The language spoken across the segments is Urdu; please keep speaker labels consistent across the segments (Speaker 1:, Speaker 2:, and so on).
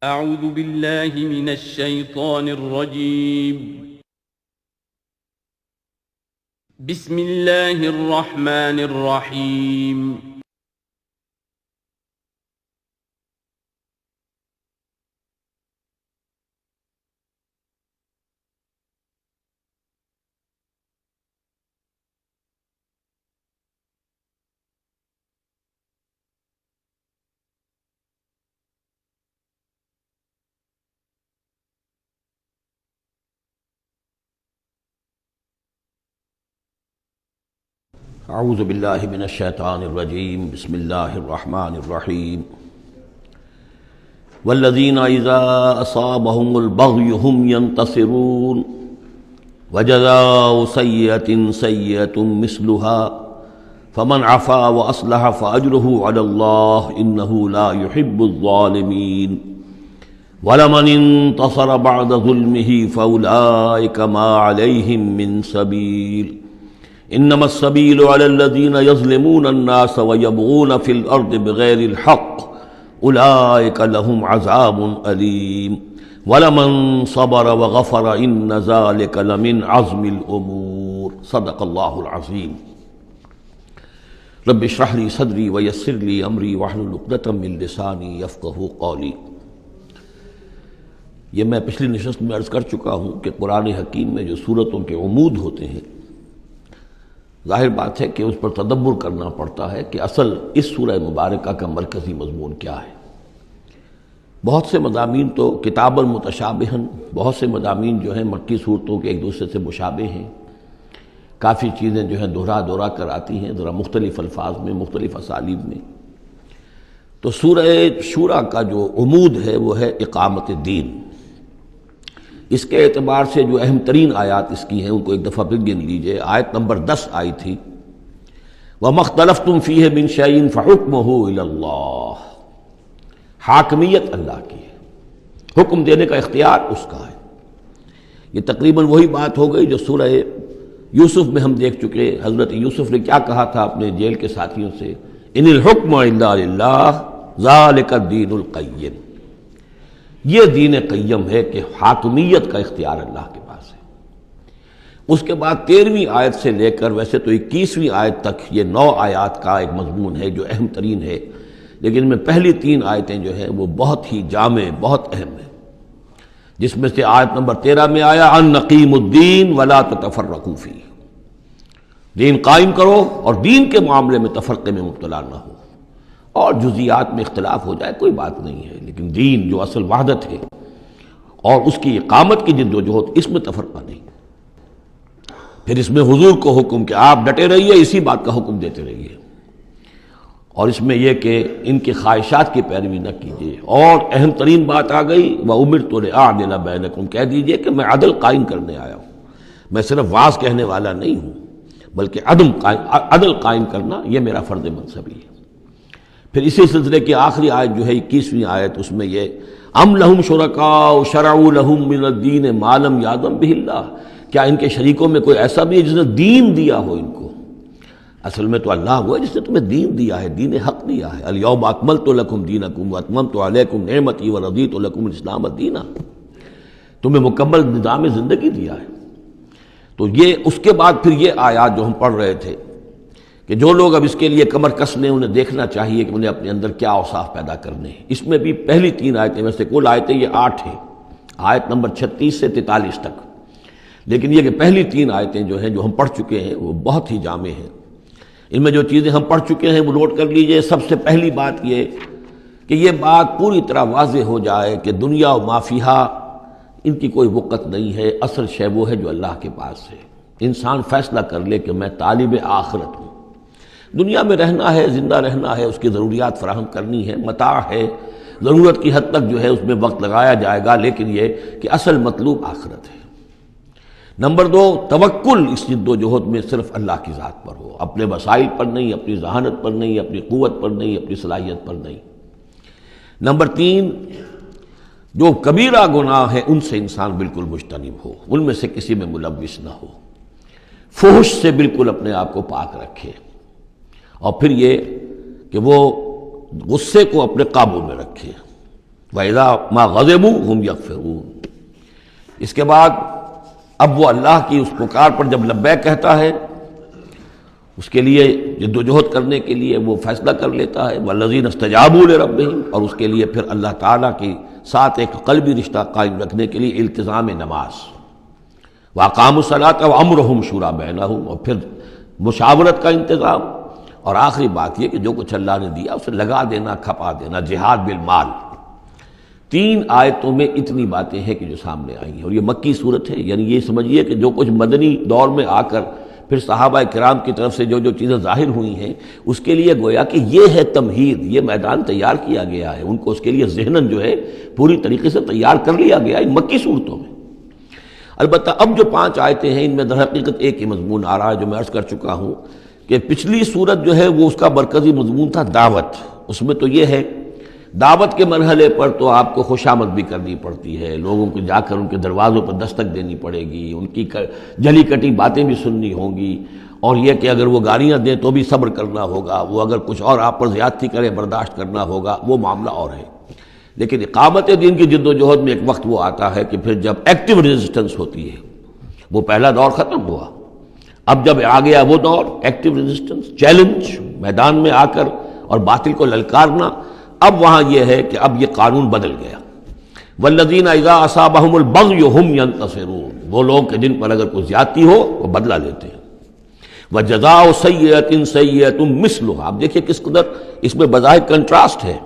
Speaker 1: اعوذ باللہ من الشیطان الرجیم بسم اللہ الرحمن الرحیم
Speaker 2: اعوذ باللہ من الشیطان الرجیم بسم اللہ الرحمن الرحیم والذین اذا اصابهم البغی هم ينتصرون وجزاء سیئة سیئة مثلها فمن عفا واصلح فاجره على اللہ انه لا يحب الظالمین ولمن انتصر بعد ظلمه فاولئک ما علیہم من سبیل انما السبیل علی الذین یظلمون الناس ویبغون فی الارض بغیر الحق اولئک لهم عذاب علیم ولمن صبر وغفر ان ذلک لمن عزم الامور صدق اللہ العظیم رب اشرح لی صدری ویسر لی امری واحلل عقدۃ من لسانی یفقہوا قولی۔ یہ میں پچھلی نشست میں عرض کر چکا ہوں کہ قرآن حکیم میں جو سورتوں کے عمود ہوتے ہیں، ظاہر بات ہے کہ اس پر تدبر کرنا پڑتا ہے کہ اصل اس سورہ مبارکہ کا مرکزی مضمون کیا ہے۔ بہت سے مضامین تو کتاباً متشابہاً، بہت سے مضامین جو ہیں مکی صورتوں کے ایک دوسرے سے مشابہ ہیں، کافی چیزیں جو ہیں دہرا کر آتی ہیں ذرا مختلف الفاظ میں، مختلف اسالیب میں۔ تو سورہ شورى کا جو عمود ہے وہ ہے اقامت دین۔ اس کے اعتبار سے جو اہم ترین آیات اس کی ہیں ان کو ایک دفعہ پھر گن لیجئے۔ آیت نمبر 10 آئی تھی وَمَا اخْتَلَفْتُمْ فِيهِ مِنْ شَيْءٍ فَحُكْمُهُ إِلَى اللَّهِ، حاکمیت اللہ کی ہے، حکم دینے کا اختیار اس کا ہے۔ یہ تقریباً وہی بات ہو گئی جو سورہ یوسف میں ہم دیکھ چکے۔ حضرت یوسف نے کیا کہا تھا اپنے جیل کے ساتھیوں سے؟ إِنِ الْحُكْمُ إِلَّا لِلَّهِ ذَلِكَ الدِّينُ الْقَيِّمُ، یہ دین قیم ہے کہ حاکمیت کا اختیار اللہ کے پاس ہے۔ اس کے بعد 13ویں آیت سے لے کر ویسے تو 21ویں آیت تک یہ 9 آیات کا ایک مضمون ہے جو اہم ترین ہے، لیکن میں پہلی 3 آیتیں جو ہیں وہ بہت ہی جامع، بہت اہم ہیں، جس میں سے آیت نمبر 13 میں آیا ان نقیم الدین ولا تتفرقوا فیہ، دین قائم کرو اور دین کے معاملے میں تفرقے میں مبتلا نہ ہو، اور جزیات میں اختلاف ہو جائے کوئی بات نہیں ہے، لیکن دین جو اصل وحدت ہے اور اس کی اقامت کی جد و جہد، اس میں تفرقہ نہیں۔ پھر اس میں حضور کو حکم کہ آپ ڈٹے رہیے، اسی بات کا حکم دیتے رہیے، اور اس میں یہ کہ ان کی خواہشات کی پیروی نہ کیجیے۔ اور اہم ترین بات آ گئی وَأُمِرْتُ لِأَعْدِلَ بَيْنَكُمْ، کہہ دیجیے کہ میں عدل قائم کرنے آیا ہوں، میں صرف واعظ کہنے والا نہیں ہوں بلکہ عدل قائم کرنا یہ میرا فرض منصبی ہے۔ پھر اسی سلسلے کی آخری آیت جو ہے 21ویں آیت، اس میں یہ ام لہم شرکاء شرعوا لہم من الدین ما لم یأذن بہ اللہ، کیا ان کے شریکوں میں کوئی ایسا بھی ہے جس نے دین دیا ہو ان کو؟ اصل میں تو اللہ وہ ہے جس نے تمہیں دین دیا ہے، دین حق دیا ہے۔ الیوم اکملت لکم دینکم واتممت علیکم نعمتی ورضیت لکم الاسلام دینا، تمہیں مکمل نظام زندگی دیا ہے۔ تو یہ اس کے بعد پھر یہ آیات جو ہم پڑھ رہے تھے کہ جو لوگ اب اس کے لیے کمر کس لیں انہیں دیکھنا چاہیے کہ انہیں اپنے اندر کیا اوصاف پیدا کرنے ہیں۔ اس میں بھی پہلی 3 آیتیں میں سے کل آیتیں یہ 8 ہیں، آیت نمبر 36 سے 43 تک، لیکن یہ کہ پہلی 3 آیتیں جو ہیں جو ہم پڑھ چکے ہیں وہ بہت ہی جامع ہیں۔ ان میں جو چیزیں ہم پڑھ چکے ہیں وہ نوٹ کر لیجئے۔ سب سے پہلی بات یہ کہ یہ بات پوری طرح واضح ہو جائے کہ دنیا و ما فیہا ان کی کوئی وقت نہیں ہے، اصل شے وہ ہے جو اللہ کے پاس ہے۔ انسان فیصلہ کر لے کہ میں طالب آخرت ہوں، دنیا میں رہنا ہے، زندہ رہنا ہے، اس کی ضروریات فراہم کرنی ہے، متاع ہے، ضرورت کی حد تک جو ہے اس میں وقت لگایا جائے گا، لیکن یہ کہ اصل مطلوب آخرت ہے۔ نمبر 2، توکل اس جد و جہد میں صرف اللہ کی ذات پر ہو، اپنے وسائل پر نہیں، اپنی ذہانت پر نہیں، اپنی قوت پر نہیں، اپنی صلاحیت پر نہیں۔ نمبر 3، جو کبیرہ گناہ ہیں ان سے انسان بالکل مجتنب ہو، ان میں سے کسی میں ملوث نہ ہو، فحش سے بالکل اپنے آپ کو پاک رکھے، اور پھر یہ کہ وہ غصے کو اپنے قابو میں رکھے، وَإِذَا مَا غَضِبُوا هُمْ يَغْفِرُونَ۔ اس کے بعد اب وہ اللہ کی اس پکار پر جب لبیک کہتا ہے، اس کے لیے جد و جہد کرنے کے لیے وہ فیصلہ کر لیتا ہے، وَالَّذِينَ اسْتَجَابُوا لِرَبِّهِمْ، اور اس کے لیے پھر اللہ تعالیٰ کے ساتھ ایک قلبی رشتہ قائم رکھنے کے لیے التزام نماز، وَأَقَامُوا الصَّلَاةَ وَأَمْرُهُمْ شُورَىٰ بَيْنَهُمْ، اور پھر مشاورت کا انتظام، اور آخری بات یہ کہ جو کچھ اللہ نے دیا اسے لگا دینا، کھپا دینا، جہاد بالمال۔ 3 آیتوں میں اتنی باتیں ہیں کہ جو سامنے آئی ہیں، اور یہ مکی صورت ہے، یعنی یہ سمجھیے کہ جو کچھ مدنی دور میں آ کر پھر صحابہ کرام کی طرف سے جو چیزیں ظاہر ہوئی ہیں، اس کے لیے گویا کہ یہ ہے تمہید، یہ میدان تیار کیا گیا ہے، ان کو اس کے لیے ذہناً جو ہے پوری طریقے سے تیار کر لیا گیا ہے مکی صورتوں میں۔ البتہ اب جو 5 آیتیں ہیں ان میں در حقیقت ایک ہی مضمون آ رہا ہے جو میں عرض کر چکا ہوں کہ پچھلی صورت جو ہے وہ اس کا مرکزی مضمون تھا دعوت۔ اس میں تو یہ ہے دعوت کے مرحلے پر تو آپ کو خوشامد بھی کرنی پڑتی ہے، لوگوں کو جا کر ان کے دروازوں پر دستک دینی پڑے گی، ان کی جلی کٹی باتیں بھی سننی ہوں گی، اور یہ کہ اگر وہ گالیاں دیں تو بھی صبر کرنا ہوگا، وہ اگر کچھ اور آپ پر زیادتی کرے برداشت کرنا ہوگا، وہ معاملہ اور ہے۔ لیکن اقامت دین کی جد و جہد میں ایک وقت وہ آتا ہے کہ پھر جب ایکٹیو ریزسٹنس ہوتی ہے، وہ پہلا دور ختم ہوا، اب جب آ گیا وہ دور ایکٹیو ریزسٹنس، چیلنج، میدان میں آ کر اور باطل کو للکارنا، اب وہاں یہ ہے کہ اب یہ قانون بدل گیا۔ والذین اذا اصابہم البغی ہم ینتصرون، وہ لوگ کہ جن پر اگر کوئی زیادتی ہو وہ بدلہ لیتے ہیں۔ وجزاء سیئۃ سیئۃ مثلھا، اب دیکھیے کس قدر اس میں بظاہر کنٹراسٹ ہے۔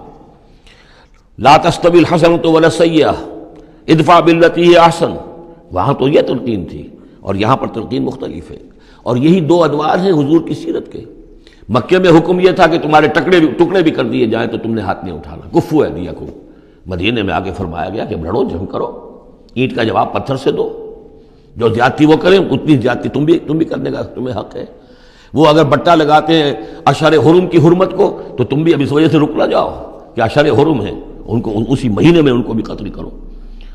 Speaker 2: لا تستوی الحسنۃ ولا السیئۃ ادفع بالتی ہی احسن، وہاں تو یہ تلقین تھی اور یہاں پر تلقین مختلف ہے، اور یہی 2 ادوار ہیں حضور کی سیرت کے۔ مکے میں حکم یہ تھا کہ تمہارے ٹکڑے بھی کر دیے جائیں تو تم نے ہاتھ نہیں اٹھانا، کفو ایدیکم۔ مدینے میں آگے فرمایا گیا کہ لڑو، جنگ کرو، اینٹ کا جواب پتھر سے دو، جو زیادتی وہ کریں اتنی زیادتی تم بھی کرنے کا تمہیں حق ہے۔ وہ اگر بٹا لگاتے ہیں اشہر حرم کی حرمت کو تو تم بھی اب اس وجہ سے رک نہ جاؤ کہ اشہر حرم ہیں، ان کو اسی مہینے میں ان کو بھی قتل کرو۔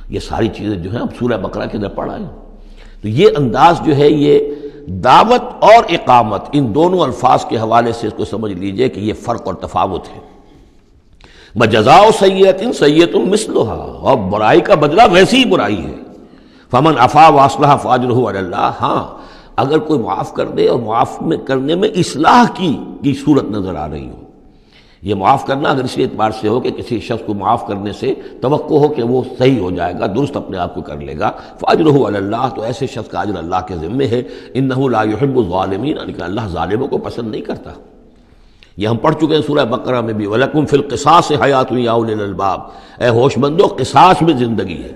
Speaker 2: یہ ساری چیزیں جو ہیں اب سورہ بقرہ کے اندر پڑھا ہے۔ تو یہ انداز جو ہے یہ دعوت اور اقامت، ان دونوں الفاظ کے حوالے سے اس کو سمجھ لیجئے کہ یہ فرق اور تفاوت ہے۔ وجزاء سیئۃ سیئۃ مثلھا، اور برائی کا بدلہ ویسی ہی برائی ہے۔ فمن عفا واصلح فاجرہ علی اللہ، ہاں اگر کوئی معاف کر دے اور معاف کرنے میں اصلاح کی صورت نظر آ رہی ہو، یہ معاف کرنا اگر اسی اعتبار سے ہو کہ کسی شخص کو معاف کرنے سے توقع ہو کہ وہ صحیح ہو جائے گا، درست اپنے آپ کو کر لے گا، فاجرہ علی اللہ، تو ایسے شخص کا اجر اللہ کے ذمے ہے۔ انہ لا یحب الظالمین، لیکن اللہ ظالموں کو پسند نہیں کرتا۔ یہ ہم پڑھ چکے ہیں سورہ بقرہ میں بھی، وَلَكُمْ فِي الْقِصَاصِ حَيَاةٌ يَا أُولِي الْأَلْبَابِ، اے ہوش مندو قصاص میں زندگی ہے۔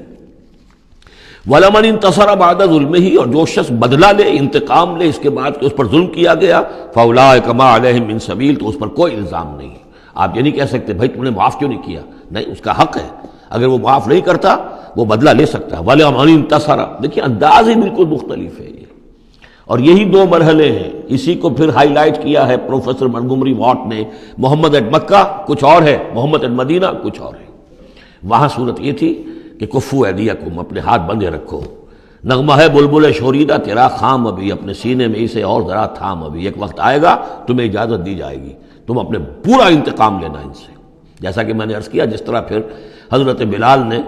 Speaker 2: وَلَمَنِ انتَصَرَ بَعْدَ ظُلْمِهِ، اور جو شخص بدلہ لے، انتقام لے اس کے بعد کہ اس پر ظلم کیا گیا، فَأُولَٰئِکَ مَا عَلَيْهِم مِّن سَبِيلٍ، تو اس پر کوئی الزام نہیں۔ آپ یہ نہیں کہہ سکتے بھائی تم نے معاف کیوں نہیں کیا، نہیں، اس کا حق ہے، اگر وہ معاف نہیں کرتا وہ بدلہ لے سکتا ہے۔ وَلَمَنِ انتَصَرَ، دیکھیے انداز ہی بالکل مختلف ہے یہ، اور یہی 2 مرحلے ہیں۔ اسی کو پھر ہائی لائٹ کیا ہے پروفیسر منگومری واٹ نے، محمد ایٹ مکہ کچھ اور ہے، محمد ایٹ مدینہ کچھ اور ہے۔ وہاں صورت یہ تھی کہ کفو ایدیکم، اپنے ہاتھ بندھے رکھو، نغمہ ہے بلبل شوریدہ تیرا خام ابھی، اپنے سینے میں اسے اور ذرا تھام ابھی، ایک وقت آئے گا تمہیں اجازت دی جائے گی، تم اپنے پورا انتقام لینا ان سے۔ جیسا کہ میں نے عرض کیا، جس طرح پھر حضرت بلال نے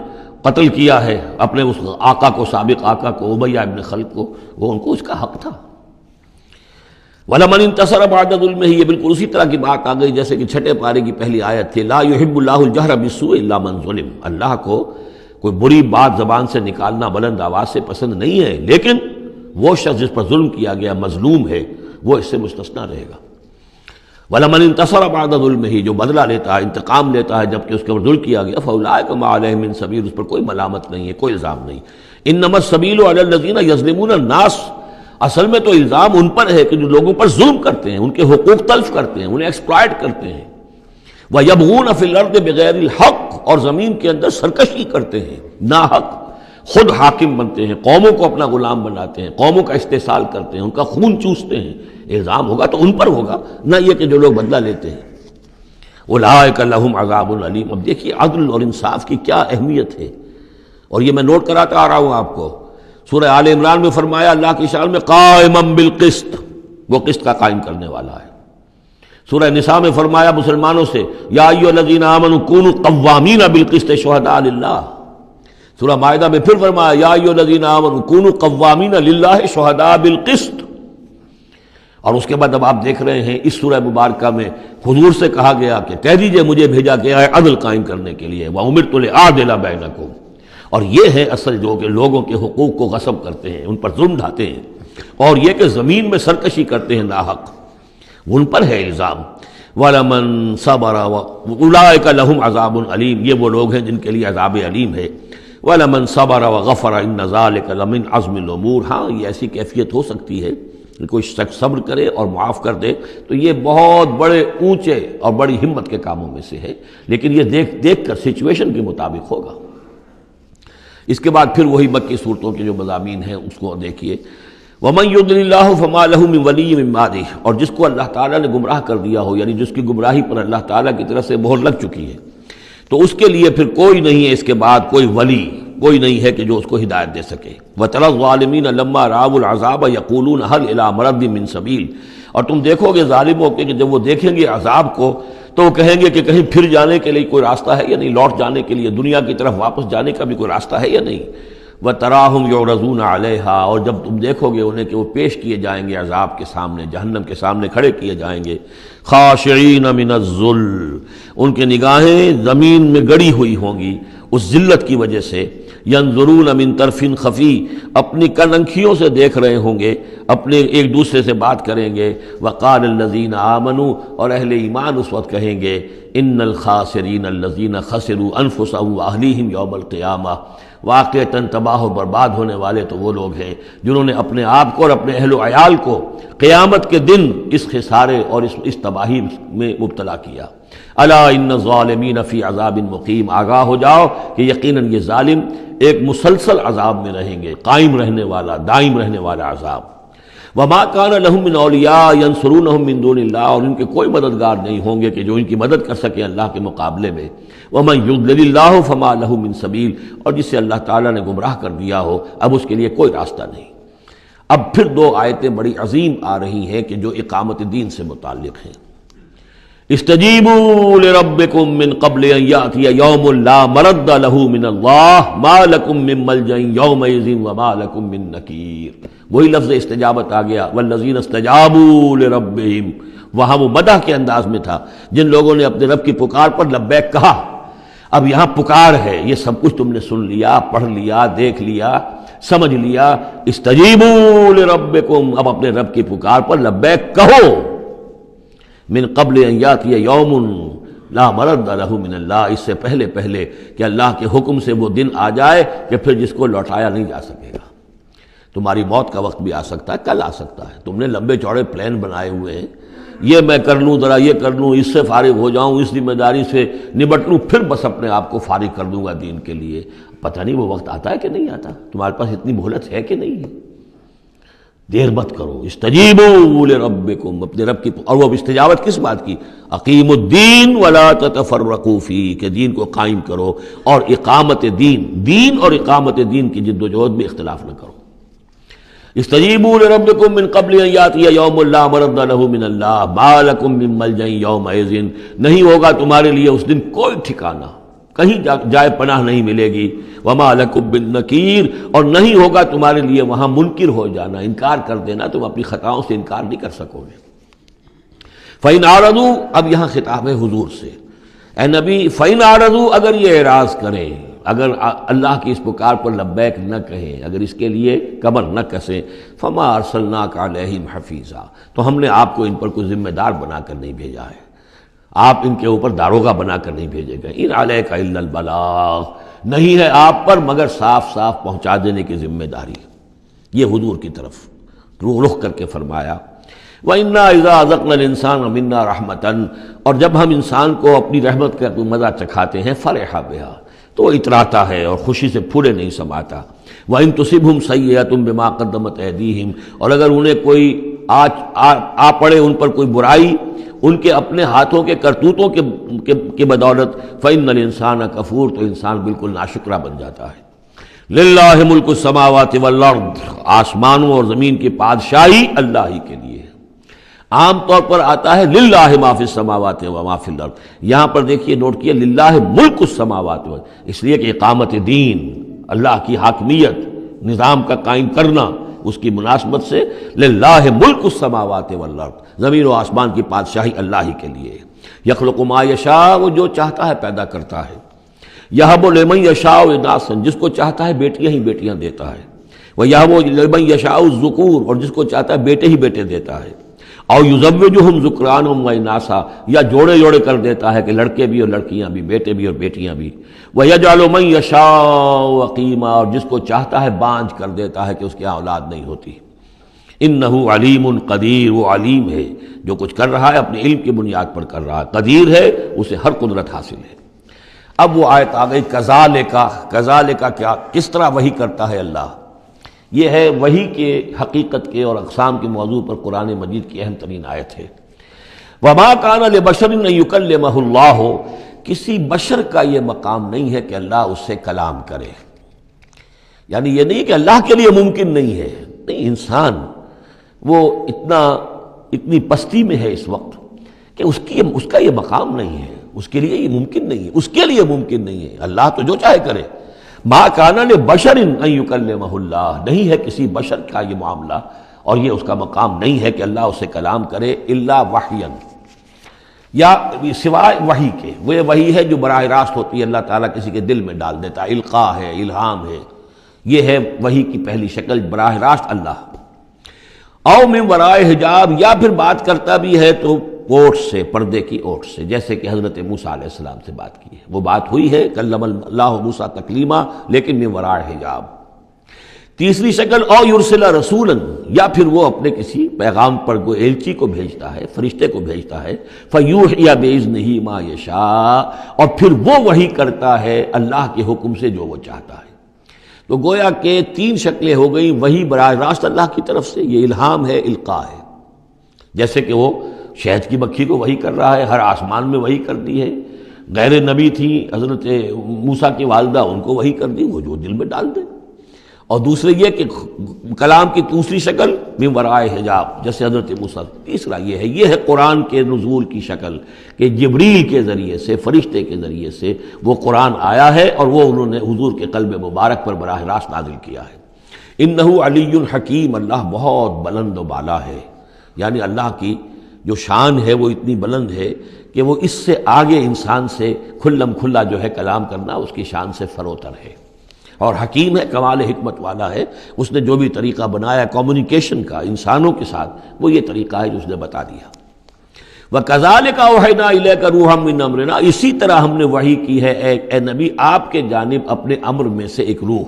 Speaker 2: قتل کیا ہے اپنے اس آقا کو، سابق آقا کو، امیہ ابن خلف کو، وہ ان کو اس کا حق تھا۔ وَلَمَنِ انتَصَرَ بَعْدَ ظُلْمِهِ، یہ بالکل اسی طرح کی بات آ گئی جیسے کہ 6 پارے کی پہلی آیت تھی، لا يحب اللہ الجہر بالسوء الا من ظلم، اللہ کو کوئی بری بات زبان سے نکالنا بلند آواز سے پسند نہیں ہے، لیکن وہ شخص جس پر ظلم کیا گیا مظلوم ہے وہ اس سے مستثنا رہے گا۔ وَلَمَنِ انتَصَرَ بَعْدَ ظُلْمِهِ، جو بدلہ لیتا ہے، انتقام لیتا ہے جبکہ اس کے اوپر ظلم کیا گیا، فَأُولَٰئِکَ مَا عَلَيْهِم مِّن سَبِيلٍ، اس پر کوئی ملامت نہیں ہے، کوئی الزام نہیں۔ إِنَّمَا السَّبِيلُ عَلَى الَّذِينَ يَظْلِمُونَ النَّاسَ، اصل میں تو الزام ان پر ہے کہ جو لوگوں پر ظلم کرتے ہیں، ان کے حقوق تلف کرتے ہیں، انہیں ایکسپلائٹ کرتے ہیں۔ وَيَبْغُونَ فِي الْأَرْضِ بِغَيْرِ الْحَقِّ، اور زمین کے اندر سرکشی کرتے ہیں، ناحق، خود حاکم بنتے ہیں، قوموں کو اپنا غلام بناتے ہیں، قوموں کا استحصال کرتے ہیں، ان کا خون چوستے ہیں۔ الزام ہوگا تو ان پر ہوگا، نہ یہ کہ جو لوگ بدلہ لیتے ہیں۔ اولئک لہم عذاب علیم، اب دیکھیے عدل اور انصاف کی کیا اہمیت ہے، اور یہ میں نوٹ کراتا آ رہا ہوں آپ کو۔ سورہ آل عمران میں فرمایا اللہ کی شان میں قائما بالقسط، وہ قسط کا قائم کرنے والا ہے۔ سورہ نساء میں فرمایا مسلمانوں سے یا ایھا الذین آمنوا کونوا قوامین بالقسط شہداء للہ. سورہ مائدہ میں پھر فرمایا یا ایھا الذین آمنوا کونوا قوامین للہ شہداء بالقسط. اور اس کے بعد اب آپ دیکھ رہے ہیں اس سورہ مبارکہ میں حضور سے کہا گیا کہ کہہ دیجئے مجھے بھیجا گیا ہے عدل قائم کرنے کے لیے. وَأُمِرْتُ لِأَعْدِلَ بَيْنَكُمْ. اور یہ ہے اصل جو کہ لوگوں کے حقوق کو غصب کرتے ہیں، ان پر ظلم ڈھاتے ہیں، اور یہ کہ زمین میں سرکشی کرتے ہیں ناحق، ان پر ہے الزام. وَلَمَنْ صَبَرَ أُولَٰئِكَ لَهُمْ عَذَابٌ أَلِيمٌ. یہ وہ لوگ ہیں جن کے لیے عذاب علیم ہے. وَلَمَنْ صَبَرَ وَغَفَرَ إِنَّ ذَلِكَ لَمِنْ عَزْمِ الْأُمُورِ. ہاں یہ ایسی کیفیت ہو سکتی ہے کہ کوئی شخص صبر کرے اور معاف کر دے تو یہ بہت بڑے اونچے اور بڑی ہمت کے کاموں میں سے ہے، لیکن یہ دیکھ کر سچویشن کے مطابق ہوگا. اس کے بعد پھر وہی مکی صورتوں کے جو مضامین ہیں اس کو دیکھیے. وَمَن يُضْلِلِ اللَّهُ فَمَا لَهُ مِن وَلِيٍّ مِّن بَعْدِهِ. اور جس کو اللہ تعالیٰ نے گمراہ کر دیا ہو، یعنی جس کی گمراہی پر اللہ تعالیٰ کی طرف سے مہر لگ چکی ہے، تو اس کے لیے پھر کوئی نہیں ہے اس کے بعد، کوئی ولی کوئی نہیں ہے کہ جو اس کو ہدایت دے سکے. وَتَرَى الظَّالِمِينَ لَمَّا رَأَوُا الْعَذَابَ يَقُولُونَ هَلْ إِلَىٰ مَرَدٍ مِّن سَبِيلٍ. اور تم دیکھو گے ظالموں کے کہ جب وہ دیکھیں گے عذاب کو تو وہ کہیں گے کہ کہیں پھر جانے کے لیے کوئی راستہ ہے یا نہیں، لوٹ جانے کے لیے دنیا کی طرف واپس جانے کا بھی کوئی راستہ ہے یا نہیں. وَتَرَاهُمْ يُعْرَضُونَ عَلَيْهَا. اور جب تم دیکھو گے انہیں کہ وہ پیش کیے جائیں گے عذاب کے سامنے، جہنم کے سامنے کھڑے کیے جائیں گے. خاشعین من الذل. ان کے نگاہیں زمین میں گڑی ہوئی ہوں گی اس ذلت کی وجہ سے. ینظرون من طرف خفی. اپنی کننکھیوں سے دیکھ رہے ہوں گے، اپنے ایک دوسرے سے بات کریں گے. وقال الذین آمنوا. اور اہل ایمان اس وقت کہیں گے ان الخاسرین الذین خسروا انفسهم واہلیہم یوم القیامہ. واقعتاً تباہ و برباد ہونے والے تو وہ لوگ ہیں جنہوں نے اپنے آپ کو اور اپنے اہل و عیال کو قیامت کے دن اس خسارے اور اس تباہی میں مبتلا کیا. الا ان الظالمین فی عذاب مقیم. آگاہ ہو جاؤ کہ یقیناً یہ ظالم ایک مسلسل عذاب میں رہیں گے، قائم رہنے والا، دائم رہنے والا عذاب. وما كان لهم من اولیاء ينصرونهم من دون اللہ. اور ان کے کوئی مددگار نہیں ہوں گے کہ جو ان کی مدد کر سکے اللہ کے مقابلے میں. ومن يضلل اللہ فما له من سبیل. اور جسے اللہ تعالیٰ نے گمراہ کر دیا ہو اب اس کے لیے کوئی راستہ نہیں. اب پھر دو آیتیں بڑی عظیم آ رہی ہیں کہ جو اقامت دین سے متعلق ہیں. استجیبوا لربکم من قبل ان یأتی یوم لا مرد له من اللہ ما لکم من ملجأ یومئذ وما لکم من نکیر. وہی لفظ استجابت آ گیا. والذین استجابوا لربہم. وہاں وہ مدح کے انداز میں تھا جن لوگوں نے اپنے رب کی پکار پر لبیک کہا. اب یہاں پکار ہے، یہ سب کچھ تم نے سن لیا، پڑھ لیا، دیکھ لیا، سمجھ لیا. استجیبوا لربکم. اب اپنے رب کی پکار پر لبیک کہو. من قبل ان یاتی یوم لا مرد له من اللہ. اس سے پہلے کہ اللہ کے حکم سے وہ دن آ جائے کہ پھر جس کو لوٹایا نہیں جا سکے گا. تمہاری موت کا وقت بھی آ سکتا ہے، کل آ سکتا ہے. تم نے لمبے چوڑے پلان بنائے ہوئے ہیں، یہ میں کر لوں، ذرا یہ کر لوں، اس سے فارغ ہو جاؤں، اس ذمہ داری سے نمٹ لوں، پھر بس اپنے آپ کو فارغ کر دوں گا دین کے لیے. پتہ نہیں وہ وقت آتا ہے کہ نہیں آتا. تمہارے پاس اتنی مہلت ہے کہ نہیں ہے. دیر مت کرو. استجیبوا لربکم. اپنے رب کی. اور وہ استجابت کس بات کی؟ اقیموا الدین ولا تتفرقوا فیہ. کہ دین کو قائم کرو اور اقامت دین اور اقامت دین کی جد و جہد میں اختلاف نہ کرو. استجیبوا لربکم من قبل ان یاتی یوم لا مرد له من اللہ ما لکم من ملجأ یومئذ. نہیں ہوگا تمہارے لیے اس دن کوئی ٹھکانہ، کہیں جائے پناہ نہیں ملے گی. وما لکم من نکیر. اور نہیں ہوگا تمہارے لیے وہاں منکر ہو جانا، انکار کر دینا. تم اپنی خطاؤں سے انکار نہیں کر سکو گے. فإن اعرضوا. اب یہاں خطاب ہے حضور سے. اے نبی فإن اعرضوا. اگر یہ اعراض کریں، اگر اللہ کی اس پکار پر لبیک نہ کہیں، اگر اس کے لیے کمر نہ کسیں، فما ارسلناک علیہم حفیظا. تو ہم نے آپ کو ان پر کوئی ذمہ دار بنا کر نہیں بھیجا ہے. آپ ان کے اوپر داروغہ بنا کر نہیں بھیجے گئے. ان علیک الا البلاغ. نہیں ہے آپ پر مگر صاف صاف پہنچا دینے کی ذمہ داری. یہ حضور کی طرف رخ کر کے فرمایا. وَإِنَّا إِذَا أَذَقْنَا الْإِنسَانَ مِنَّا رَحْمَةً. اور جب ہم انسان کو اپنی رحمت کا مزہ چکھاتے ہیں، فرح بہا، تو وہ اتراتا ہے اور خوشی سے پھولے نہیں سماتا. وَإِن تُصِبْهُمْ سَيِّئَةٌ بِمَا قَدَّمَتْ أَيْدِيهِمْ. اور اگر انہیں کوئی آ پڑے ان پر کوئی برائی ان کے اپنے ہاتھوں کے کرتوتوں کے بدولت، فَإِنَّ الْإِنسَانَ کفور. تو انسان بالکل ناشکرہ بن جاتا ہے. للہ ملک السماوات والارض. آسمانوں اور زمین کی بادشاہی اللہ ہی کے لیے. عام طور پر آتا ہے للہ ما فی السماوات و ما فی الارض، یہاں پر دیکھیے نوٹ کیے للہ ملک السماوات و، اس لیے کہ اقامت دین، اللہ کی حاکمیت، نظام کا قائم کرنا، اس کی مناسبت سے للہ ملک السماوات والارض، زمین و آسمان کی بادشاہی اللہ ہی کے لیے. یخلق ما یشاء، وہ جو چاہتا ہے پیدا کرتا ہے. یہب لمن یشاء اناثا، جس کو چاہتا ہے بیٹیاں ہی بیٹیاں دیتا ہے. ویہب لمن یشاء الذکور، اور جس کو چاہتا ہے بیٹے ہی بیٹے دیتا ہے. او یزوجہم ذکرانا و اناثا، یا جوڑے جوڑے کر دیتا ہے کہ لڑکے بھی اور لڑکیاں بھی، بیٹے بھی اور بیٹیاں بھی. ویجعل من یشاء عقیما، اور جس کو چاہتا ہے بانجھ کر دیتا ہے کہ اس کی اولاد نہیں ہوتی. انہ علیم قدیر، وہ علیم ہے، جو کچھ کر رہا ہے اپنے علم کی بنیاد پر کر رہا ہے، قدیر ہے، اسے ہر قدرت حاصل ہے. اب وہ آیت آ گئی کذالک کیا، کس طرح وحی کرتا ہے اللہ. یہ ہے وحی کے حقیقت کے اور اقسام کے موضوع پر قرآن مجید کی اہم ترین آیت ہے. وما کان لبشر ان یکلمہ اللہ، کسی بشر کا یہ مقام نہیں ہے کہ اللہ اس سے کلام کرے. یعنی یہ نہیں کہ اللہ کے لیے ممکن نہیں ہے، نہیں، انسان وہ اتنی پستی میں ہے اس وقت کہ اس کا یہ مقام نہیں ہے، اس کے لیے یہ ممکن نہیں ہے، اس کے لیے ممکن نہیں ہے. اللہ تو جو چاہے کرے. ما کان لبشر ان یکلمہ اللہ، نہیں ہے کسی بشر کا یہ معاملہ اور یہ اس کا مقام نہیں ہے کہ اللہ اس سے کلام کرے الا وحیا، یا سوائے وحی کے. وہ وحی ہے جو براہ راست ہوتی ہے، اللہ تعالیٰ کسی کے دل میں ڈال دیتا ہے، القاء ہے، الہام ہے. یہ ہے وحی کی پہلی شکل، براہ راست اللہ. او من ورائے حجاب، یا پھر بات کرتا بھی ہے تو اوٹ سے، پردے کی اوٹ سے، جیسے کہ حضرت موسیٰ علیہ السلام سے بات کی ہے. وہ بات ہوئی ہے، کلم اللہ موسیٰ تکلیما، لیکن من ورائے حجاب. تیسری شکل او یرسل رسولا، یا پھر وہ اپنے کسی پیغام پر کوئی ایلچی کو بھیجتا ہے، فرشتے کو بھیجتا ہے. فیوحی باذنہ ما یشاء، اور پھر وہ وحی کرتا ہے اللہ کے حکم سے جو وہ چاہتا ہے. تو گویا کہ تین شکلیں ہو گئی. وحی براہ راست اللہ کی طرف سے، یہ الہام ہے، القاء ہے. جیسے کہ وہ شہد کی مکھی کو وحی کر رہا ہے، ہر آسمان میں وحی کر دی ہے. غیر نبی تھی حضرت موسیٰ کی والدہ، ان کو وحی کر دی، وہ جو دل میں ڈال دے. اور دوسرے یہ کہ کلام کی دوسری شکل من ورائے حجاب، جیسے حضرت موسیٰ. تیسرا یہ ہے قرآن کے نزول کی شکل، کہ جبریل کے ذریعے سے، فرشتے کے ذریعے سے وہ قرآن آیا ہے اور وہ انہوں نے حضور کے قلب مبارک پر براہ راست نازل کیا ہے. انہ علی حکیم، اللہ بہت بلند و بالا ہے. یعنی اللہ کی جو شان ہے وہ اتنی بلند ہے کہ وہ اس سے آگے انسان سے کھلم کھلا جو ہے کلام کرنا اس کی شان سے فروتر ہے. اور حکیم ہے، کمال حکمت والا ہے. اس نے جو بھی طریقہ بنایا کمیونیکیشن کا انسانوں کے ساتھ، وہ یہ طریقہ ہے جو اس نے بتا دیا. وَكَذَلِكَ أَوْحَيْنَا إِلَيْكَ رُوحًا مِّنْ أَمْرِنَا، اسی طرح ہم نے وحی کی ہے اے نبی آپ کے جانب اپنے امر میں سے ایک روح.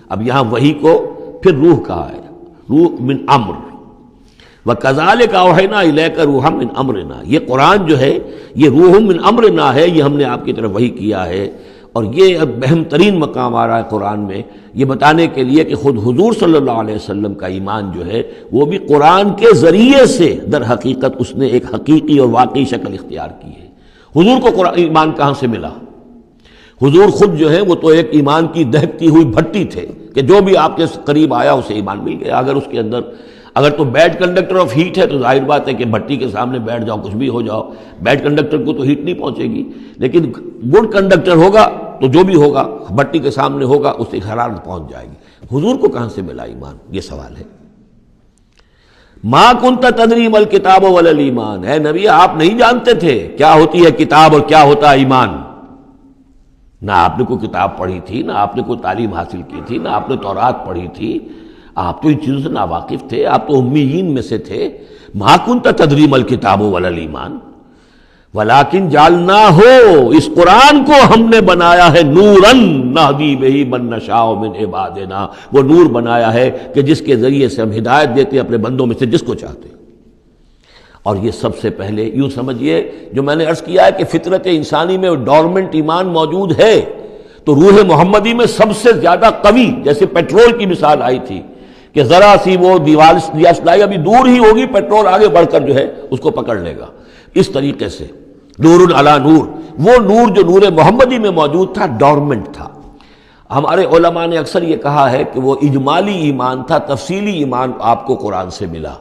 Speaker 2: اب یہاں وحی کو پھر روح کہا ہے، روح من امر. وَكَذَلِكَ أَوْحَيْنَا إِلَيْكَ رُوحًا مِّنْ أَمْرِنَا، یہ قرآن جو ہے یہ روح من امرنا ہے، یہ ہم نے آپ کی طرف وحی کیا ہے. اور یہ اب اہم ترین مقام آ رہا ہے قرآن میں، یہ بتانے کے لیے کہ خود حضور صلی اللہ علیہ وسلم کا ایمان جو ہے وہ بھی قرآن کے ذریعے سے در حقیقت اس نے ایک حقیقی اور واقعی شکل اختیار کی ہے. حضور کو قرآن ایمان کہاں سے ملا؟ حضور خود جو ہے وہ تو ایک ایمان کی دہکتی ہوئی بھٹی تھے کہ جو بھی آپ کے قریب آیا اسے ایمان مل گیا. اگر اس کے اگر تو بیڈ کنڈکٹر آف ہیٹ ہے تو ظاہر بات ہے کہ بھٹی کے سامنے بیٹھ جاؤ، کچھ بھی ہو جاؤ، بیڈ کنڈکٹر کو تو ہیٹ نہیں پہنچے گی. لیکن گڈ کنڈکٹر ہوگا تو جو بھی ہوگا بھٹی کے سامنے ہوگا اس سے حرارت پہنچ جائے گی. حضور کو کہاں سے ملا ایمان؟ یہ سوال ہے. ما کنت تدری ما الکتاب ولا الایمان، اے نبی آپ نہیں جانتے تھے کیا ہوتی ہے کتاب اور کیا ہوتا ہے ایمان. نہ آپ نے کوئی کتاب پڑھی تھی، نہ آپ نے کوئی تعلیم حاصل کی تھی، نہ آپ نے تورات پڑھی تھی. آپ تو ان چیزوں سے ناواقف تھے، آپ تو امیین میں سے تھے. ما کنت تدری ما الکتاب ولا الایمان ولیکن جعلناہ، اس قرآن کو ہم نے بنایا ہے نوراً نہدی بہ من نشاء من عبادنا، وہ نور بنایا ہے کہ جس کے ذریعے سے ہم ہدایت دیتے ہیں اپنے بندوں میں سے جس کو چاہتے ہیں. اور یہ سب سے پہلے یوں سمجھیے، جو میں نے عرض کیا ہے کہ فطرت انسانی میں ڈورمنٹ ایمان موجود ہے، تو روح محمدی میں سب سے زیادہ قوی، جیسے پیٹرول کی مثال آئی تھی کہ ذرا سی وہ دیوار یا سلائی ابھی دور ہی ہوگی، پیٹرول آگے بڑھ کر جو ہے اس کو پکڑ لے گا. اس طریقے سے نور علی نور، وہ نور جو نور محمدی میں موجود تھا ڈورمنٹ تھا. ہمارے علماء نے اکثر یہ کہا ہے کہ وہ اجمالی ایمان تھا، تفصیلی ایمان آپ کو قرآن سے ملا.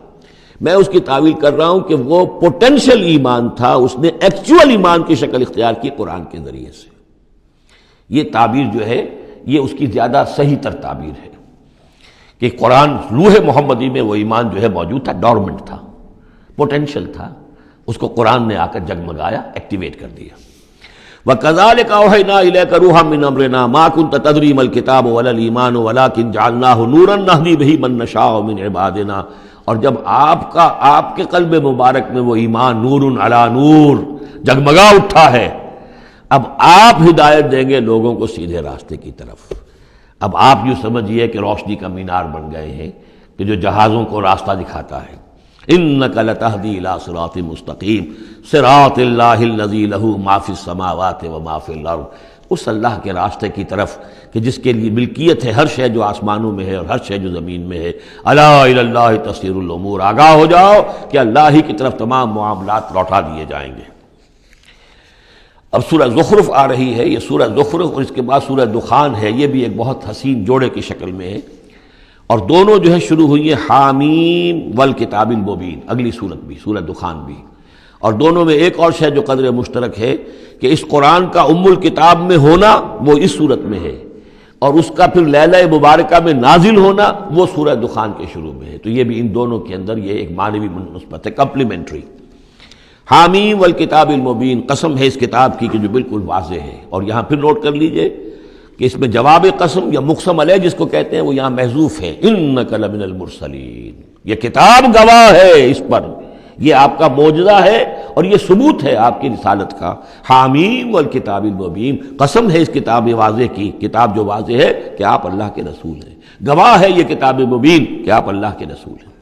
Speaker 2: میں اس کی تعویل کر رہا ہوں کہ وہ پوٹینشل ایمان تھا، اس نے ایکچوئل ایمان کی شکل اختیار کی قرآن کے ذریعے سے۔ یہ تعبیر جو ہے یہ اس کی زیادہ صحیح تر تعبیر ہے کہ قرآن روح محمدی میں وہ ایمان جو ہے موجود تھا، ڈورمنٹ تھا، پوٹینشل تھا، اس کو قرآن نے آ کر جگمگایا، ایکٹیویٹ کر دیا۔ وَكَذَلِكَ أَوْحَيْنَا إِلَيْكَ رُوحًا مِّنْ أَمْرِنَا مَا كُنْتَ تَدْرِي مَا الْكِتَابُ وَلَا الْإِيمَانُ وَلَٰكِن جَعَلْنَاهُ نُورًا نَّهْدِي بِهِ مَن نَّشَاءُ مِنْ عِبَادِنَا، اور جب آپ کے قلب مبارک میں وہ ایمان نور علی نور جگمگا اٹھا ہے، اب آپ ہدایت دیں گے لوگوں کو سیدھے راستے کی طرف۔ اب آپ یوں سمجھیے کہ روشنی کا مینار بن گئے ہیں کہ جو جہازوں کو راستہ دکھاتا ہے۔ اِنَّكَ لَتَهْدِي إِلَىٰ صِرَاطٍ مُّسْتَقِيمٍ صِرَاطِ اللَّهِ الَّذِي لَهُ مَا فِي السَّمَاوَاتِ وَمَا فِي الْأَرْضِ، اس اللہ کے راستے کی طرف کہ جس کے لیے ملکیت ہے ہر شے جو آسمانوں میں ہے اور ہر شے جو زمین میں ہے۔ الا الی اللہ تصیر الامور، آگاہ ہو جاؤ کہ اللہ ہی کی طرف تمام معاملات لوٹا دیے جائیں گے۔ اب سورہ زخرف آ رہی ہے، یہ سورہ زخرف اور اس کے بعد سورہ دخان ہے، یہ بھی ایک بہت حسین جوڑے کی شکل میں ہے، اور دونوں جو ہے شروع ہوئی ہیں حامیم والکتاب المبین، اگلی سورت بھی سورہ دخان بھی، اور دونوں میں ایک اور شے جو قدر مشترک ہے کہ اس قرآن کا ام الکتاب میں ہونا وہ اس سورت میں ہے، اور اس کا پھر لیلہ مبارکہ میں نازل ہونا وہ سورہ دخان کے شروع میں ہے، تو یہ بھی ان دونوں کے اندر یہ ایک معنوی نسبت ہے، کمپلیمنٹری۔ حامیم والکتاب المبین، قسم ہے اس کتاب کی کہ جو بالکل واضح ہے، اور یہاں پھر نوٹ کر لیجئے کہ اس میں جواب قسم یا مقسم علیہ جس کو کہتے ہیں وہ یہاں محذوف ہے، انک لمن المرسلین، یہ کتاب گواہ ہے اس پر، یہ آپ کا معجزہ ہے اور یہ ثبوت ہے آپ کی رسالت کا۔ حامیم والکتاب المبین، قسم ہے اس کتاب واضح کی، کتاب جو واضح ہے کہ آپ اللہ کے رسول ہیں، گواہ ہے یہ کتاب مبین کہ آپ اللہ کے رسول ہیں۔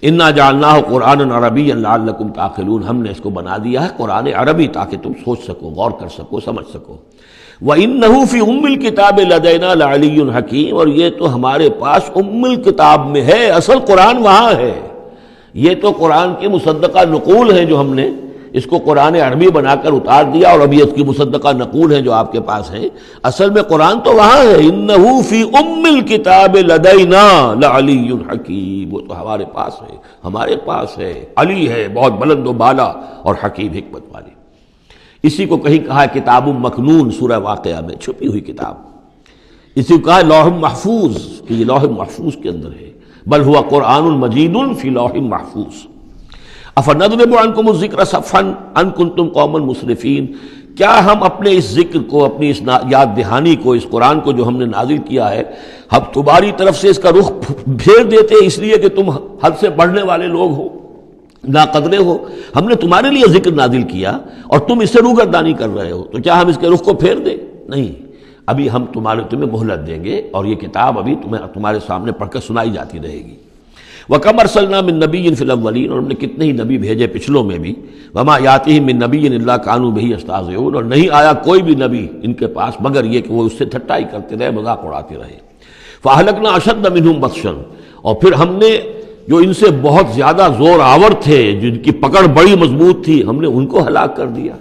Speaker 2: انا جعلناہ قرآنا عربیا لعلکم تعقلون، ہم نے اس کو بنا دیا ہے قرآن عربی تاکہ تم سوچ سکو، غور کر سکو، سمجھ سکو۔ وَإِنَّهُ فِي أُمِّ الْكِتَابِ لَدَيْنَا لَعَلِيٌّ حَكِيمٌ، اور یہ تو ہمارے پاس ام الکتاب میں ہے، اصل قرآن وہاں ہے، یہ تو قرآن کی مصدقہ نقول ہے جو ہم نے اس کو قرآن عربی بنا کر اتار دیا، اور ابھی اس کی مصدقہ نقول ہے جو آپ کے پاس ہے، اصل میں قرآن تو وہاں ہے۔ اِنَّهُ فِي أُمِّ الْكِتَابِ لَدَيْنَا لَعَلِيٌّ حَكِيمٌ، وہ تو ہمارے پاس ہے، ہمارے پاس ہے، علی ہے، بہت بلند و بالا اور حکیم حکمت والی۔ اسی کو کہیں کہا ہے کتاب مکنون سورہ واقعہ میں، چھپی ہوئی کتاب، اسی کو کہا ہے لوح محفوظ، کہ یہ لوح محفوظ کے اندر ہے، بل ہوا قرآن مجید فی لوح محفوظ۔ افنضرب عنکم الذکر صفحا ان کنتم قوما مسرفین، کیا ہم اپنے اس ذکر کو، اپنی اس یاد دہانی کو، اس قرآن کو جو ہم نے نازل کیا ہے، ہم تمہاری طرف سے اس کا رخ پھیر دیتے اس لیے کہ تم حد سے بڑھنے والے لوگ ہو، ناقدرے ہو؟ ہم نے تمہارے لیے ذکر نازل کیا اور تم اس سے روگردانی کر رہے ہو، تو کیا ہم اس کے رخ کو پھیر دیں؟ نہیں، ابھی ہم تمہیں مہلت دیں گے، اور یہ کتاب ابھی تمہارے سامنے پڑھ کر سنائی جاتی رہے گی۔ وَكَمْ أَرْسَلْنَا مِن نَّبِيٍّ فِي الْأَوَّلِينَ، اور ہم نے کتنے ہی نبی بھیجے پچھلوں میں بھی، وَمَا يَأْتِيهِم مِّن نَّبِيٍّ إِلَّا كَانُوا بِهِ يَسْتَهْزِئُونَ، اور نہیں آیا کوئی بھی نبی ان کے پاس مگر یہ کہ وہ اس سے ٹھٹائی کرتے رہے، مذاق اڑاتے رہے۔ فَأَهْلَكْنَا أَشَدَّ مِنْهُمْ بَطْشًا، اور پھر ہم نے جو ان سے بہت زیادہ زور آور تھے، جن کی پکڑ بڑی مضبوط تھی، ہم نے ان کو ہلاک کر دیا۔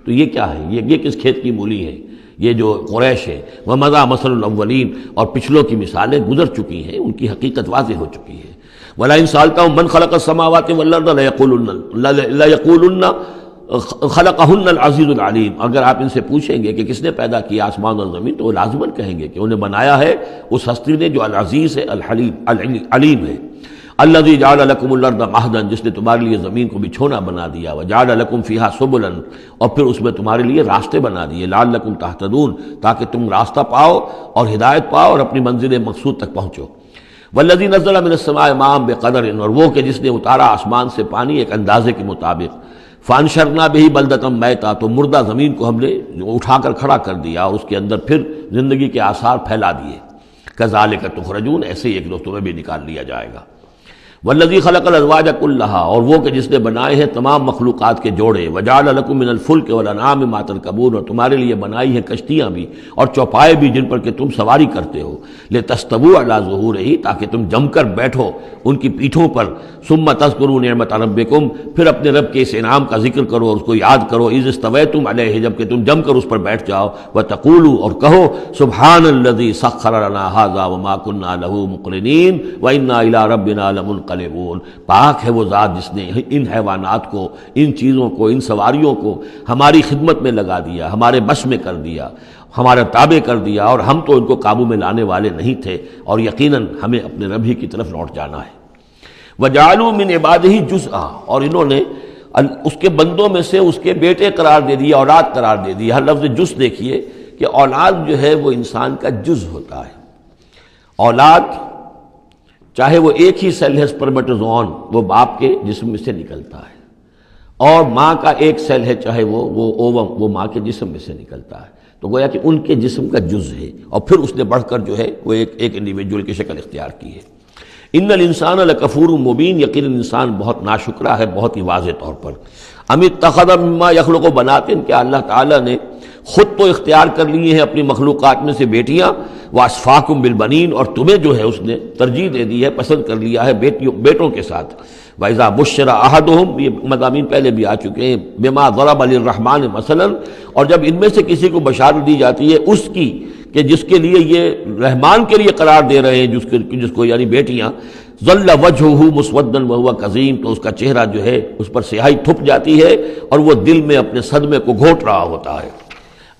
Speaker 2: تو یہ کیا ہے؟ یہ کس کھیت کی مولی ہے؟ یہ جو قریش ہے، وَمَضَىٰ مَثَلُ الْأَوَّلِينَ، اور پچھلوں کی مثالیں گزر چکی ہیں، ان کی حقیقت واضح ہو چکی ہے۔ وَلَئِن سَأَلْتَهُم مَّنْ خَلَقَ السَّمَاوَاتِ وَالْأَرْضَ لَيَقُولُنَّ خَلَقَهُنَّ الْعَزِيزُ الْعَلِيمُ، اگر آپ ان سے پوچھیں گے کہ کس نے پیدا کیا آسمان اور زمین، تو وہ لازماً کہیں گے کہ انہیں بنایا ہے اس ہستی نے جو العزیز ہے، الحلیم، علیم ہے۔ الذی جعل لکم الارض مہدا، جس نے تمہارے لیے زمین کو بچھونا بنا دیا، وجعل لکم فیہا سبلا، اور پھر اس میں تمہارے لیے راستے بنا دیے، لعلکم تہتدون، تاکہ تم راستہ پاؤ اور ہدایت پاؤ اور اپنی منزل مقصود تک پہنچو۔ والذی نزل من السماء ماء بقدر، اور وہ کہ جس نے اتارا آسمان سے پانی ایک اندازے کے مطابق، فانشرنا بہ بلدۃ میتا، تو مردہ زمین کو ہم نے اٹھا کر کھڑا کر دیا اور اس کے اندر پھر زندگی کے آثار پھیلا دیے۔ کذالک تخرجون، ایسے ہی ایک روز تمہیں بھی نکال لیا جائے گا۔ والذی خلق الازواج کلھا، اور وہ کہ جس نے بنائے ہیں تمام مخلوقات کے جوڑے، وجعل لکم من الفلک والانعام ما ترکبون، اور تمہارے لیے بنائی ہیں کشتیاں بھی اور چوپائے بھی جن پر کہ تم سواری کرتے ہو، لتستووا علی ظہورہ، تاکہ تم جم کر بیٹھو ان کی پیٹھوں پر، ثم تذکروا نعمت ربکم، پھر اپنے رب کے اس انعام کا ذکر کرو اور اس کو یاد کرو، اذ استویتم علیہ، جب کہ تم جم کر اس پر بیٹھ جاؤ، وتقولوا، اور کہو سبحان الذی سخر لنا ھذا وما كنا له مقرنین وإنا إلی ربنا لمنقلبون، ينقلبون، پاک ہے وہ ذات جس نے ان حیوانات کو، ان چیزوں کو، ان سواریوں کو ہماری خدمت میں لگا دیا، ہمارے بس میں کر دیا، ہمارا تابع کر دیا، اور ہم تو ان کو قابو میں لانے والے نہیں تھے، اور یقیناً ہمیں اپنے رب ہی کی طرف لوٹ جانا ہے۔ وَجَعَلُوا مِنْ عِبَادِهِ جُزْءًا، اور انہوں نے اس کے بندوں میں سے اس کے بیٹے قرار دے دیا، اولاد قرار دے دیا۔ ہر لفظ جز دیکھیے کہ اولاد جو ہے وہ انسان کا جز ہوتا ہے۔ اولاد چاہے وہ ایک ہی سیل ہے سپرمیٹوزوان، وہ باپ کے جسم میں سے نکلتا ہے، اور ماں کا ایک سیل ہے چاہے وہ اووم، وہ ماں کے جسم میں سے نکلتا ہے، تو گویا کہ ان کے جسم کا جز ہے، اور پھر اس نے بڑھ کر جو ہے وہ ایک انڈیویجول کی شکل اختیار کی ہے۔ ان الانسان لکفور مبین، یقیناً انسان بہت ناشکرا ہے، بہت ہی واضح طور پر۔ ام اتخذ مما یخلق بنات، کیا اللہ تعالیٰ نے خود تو اختیار کر لیے ہیں اپنی مخلوقات میں سے بیٹیاں، واسفاکم بالبنین، اور تمہیں جو ہے اس نے ترجیح دے دی ہے، پسند کر لیا ہے بیٹوں کے ساتھ۔ وَإِذَا بُشِّرَ أَحَدُهُمْ، یہ مضامین پہلے بھی آ چکے ہیں، بِمَا ضَرَبَ لِلرَّحْمَنِ مثلاً، اور جب ان میں سے کسی کو بشارت دی جاتی ہے اس کی کہ جس کے لیے یہ رحمان کے لیے قرار دے رہے ہیں، جس کو یعنی بیٹیاں، ظل وجهه مسودا وهو کظیم، تو اس کا چہرہ جو ہے اس پر سیاہی تھپ جاتی ہے اور وہ دل میں اپنے صدمے کو گھونٹ رہا ہوتا ہے۔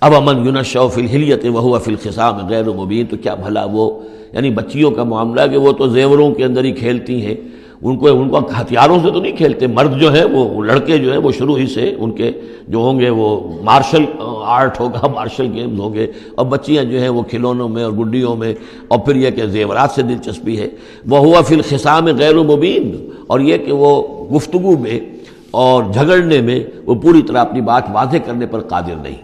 Speaker 2: اب من ينشأ في الحلیة وهو في الخصام غیر مبین، تو کیا بھلا وہ یعنی بچیوں کا معاملہ کہ وہ تو زیوروں کے اندر ہی کھیلتی ہیں، ان کو ہتھیاروں سے تو نہیں کھیلتے۔ مرد جو ہے وہ لڑکے جو ہیں وہ شروع ہی سے ان کے جو ہوں گے وہ مارشل آرٹ ہوگا، مارشل گیمز ہوں گے، اور بچیاں جو ہیں وہ کھلونوں میں اور گڈیوں میں، اور پھر یہ کہ زیورات سے دلچسپی ہے۔ وَهُوَ فِي الْخِصَامِ غَيْرُ مُبِينٍ، اور یہ کہ وہ گفتگو میں اور جھگڑنے میں وہ پوری طرح اپنی بات واضح کرنے پر قادر نہیں۔